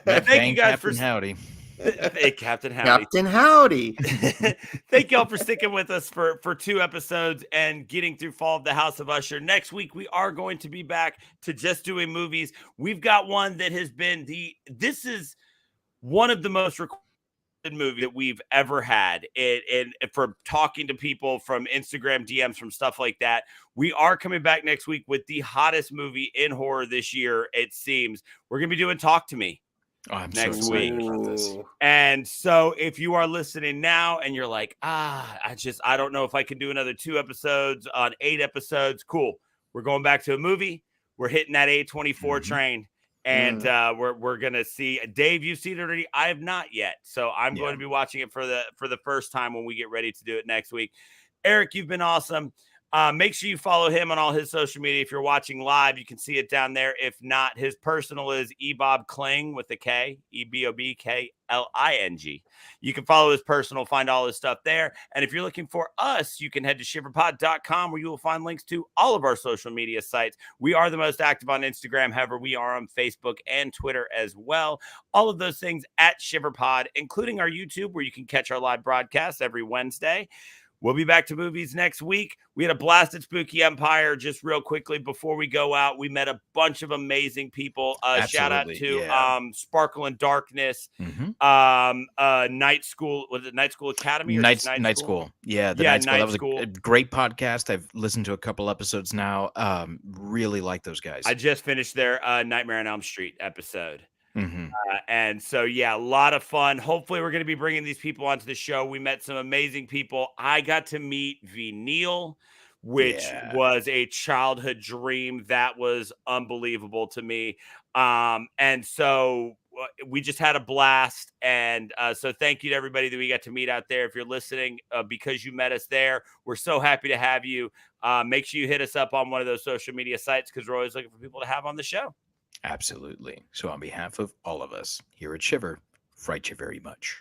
thank you guys Captain Howdy. Hey, Captain Howdy. Captain Howdy. Thank y'all for sticking with us for 2 episodes and getting through Fall of the House of Usher. Next week, we are going to be back to just doing movies. We've got one that has been this is one of the most requested movies that we've ever had. And for talking to people from Instagram DMs, from stuff like that, we are coming back next week with the hottest movie in horror this year, it seems. We're going to be doing Talk to Me. Oh, I'm next so week. about this. And so if you are listening now and you're like, I don't know if I can do another 2 episodes on 8 episodes. Cool. We're going back to a movie. We're hitting that A24 train. And we're going to see Dave. You've seen it already. I have not yet. So I'm going to be watching it for the first time when we get ready to do it next week. Eric, you've been awesome. Make sure you follow him on all his social media. If you're watching live, you can see it down there. If not, his personal is Ebob Kling with a K, EBOBKLING. You can follow his personal, find all his stuff there. And if you're looking for us, you can head to shiverpod.com, where you will find links to all of our social media sites. We are the most active on Instagram. However, we are on Facebook and Twitter as well. All of those things at ShiverPod, including our YouTube, where you can catch our live broadcasts every Wednesday. We'll be back to movies next week. We had a blast at Spooky Empire. Just real quickly before we go out, we met a bunch of amazing people. Shout out to Sparkle and Darkness, Night School. Was it Night School Academy? Or Night School. Yeah, Night School. That was a great podcast. I've listened to a couple episodes now. Really like those guys. I just finished their Nightmare on Elm Street episode. And so, yeah, a lot of fun. Hopefully we're going to be bringing these people onto the show. We met some amazing people. I got to meet V. Neil, which was a childhood dream. That was unbelievable to me. And so we just had a blast. And so thank you to everybody that we got to meet out there. If you're listening, because you met us there, we're so happy to have you. Make sure you hit us up on one of those social media sites, because we're always looking for people to have on the show. Absolutely. So on behalf of all of us here at Shiver, fright you very much.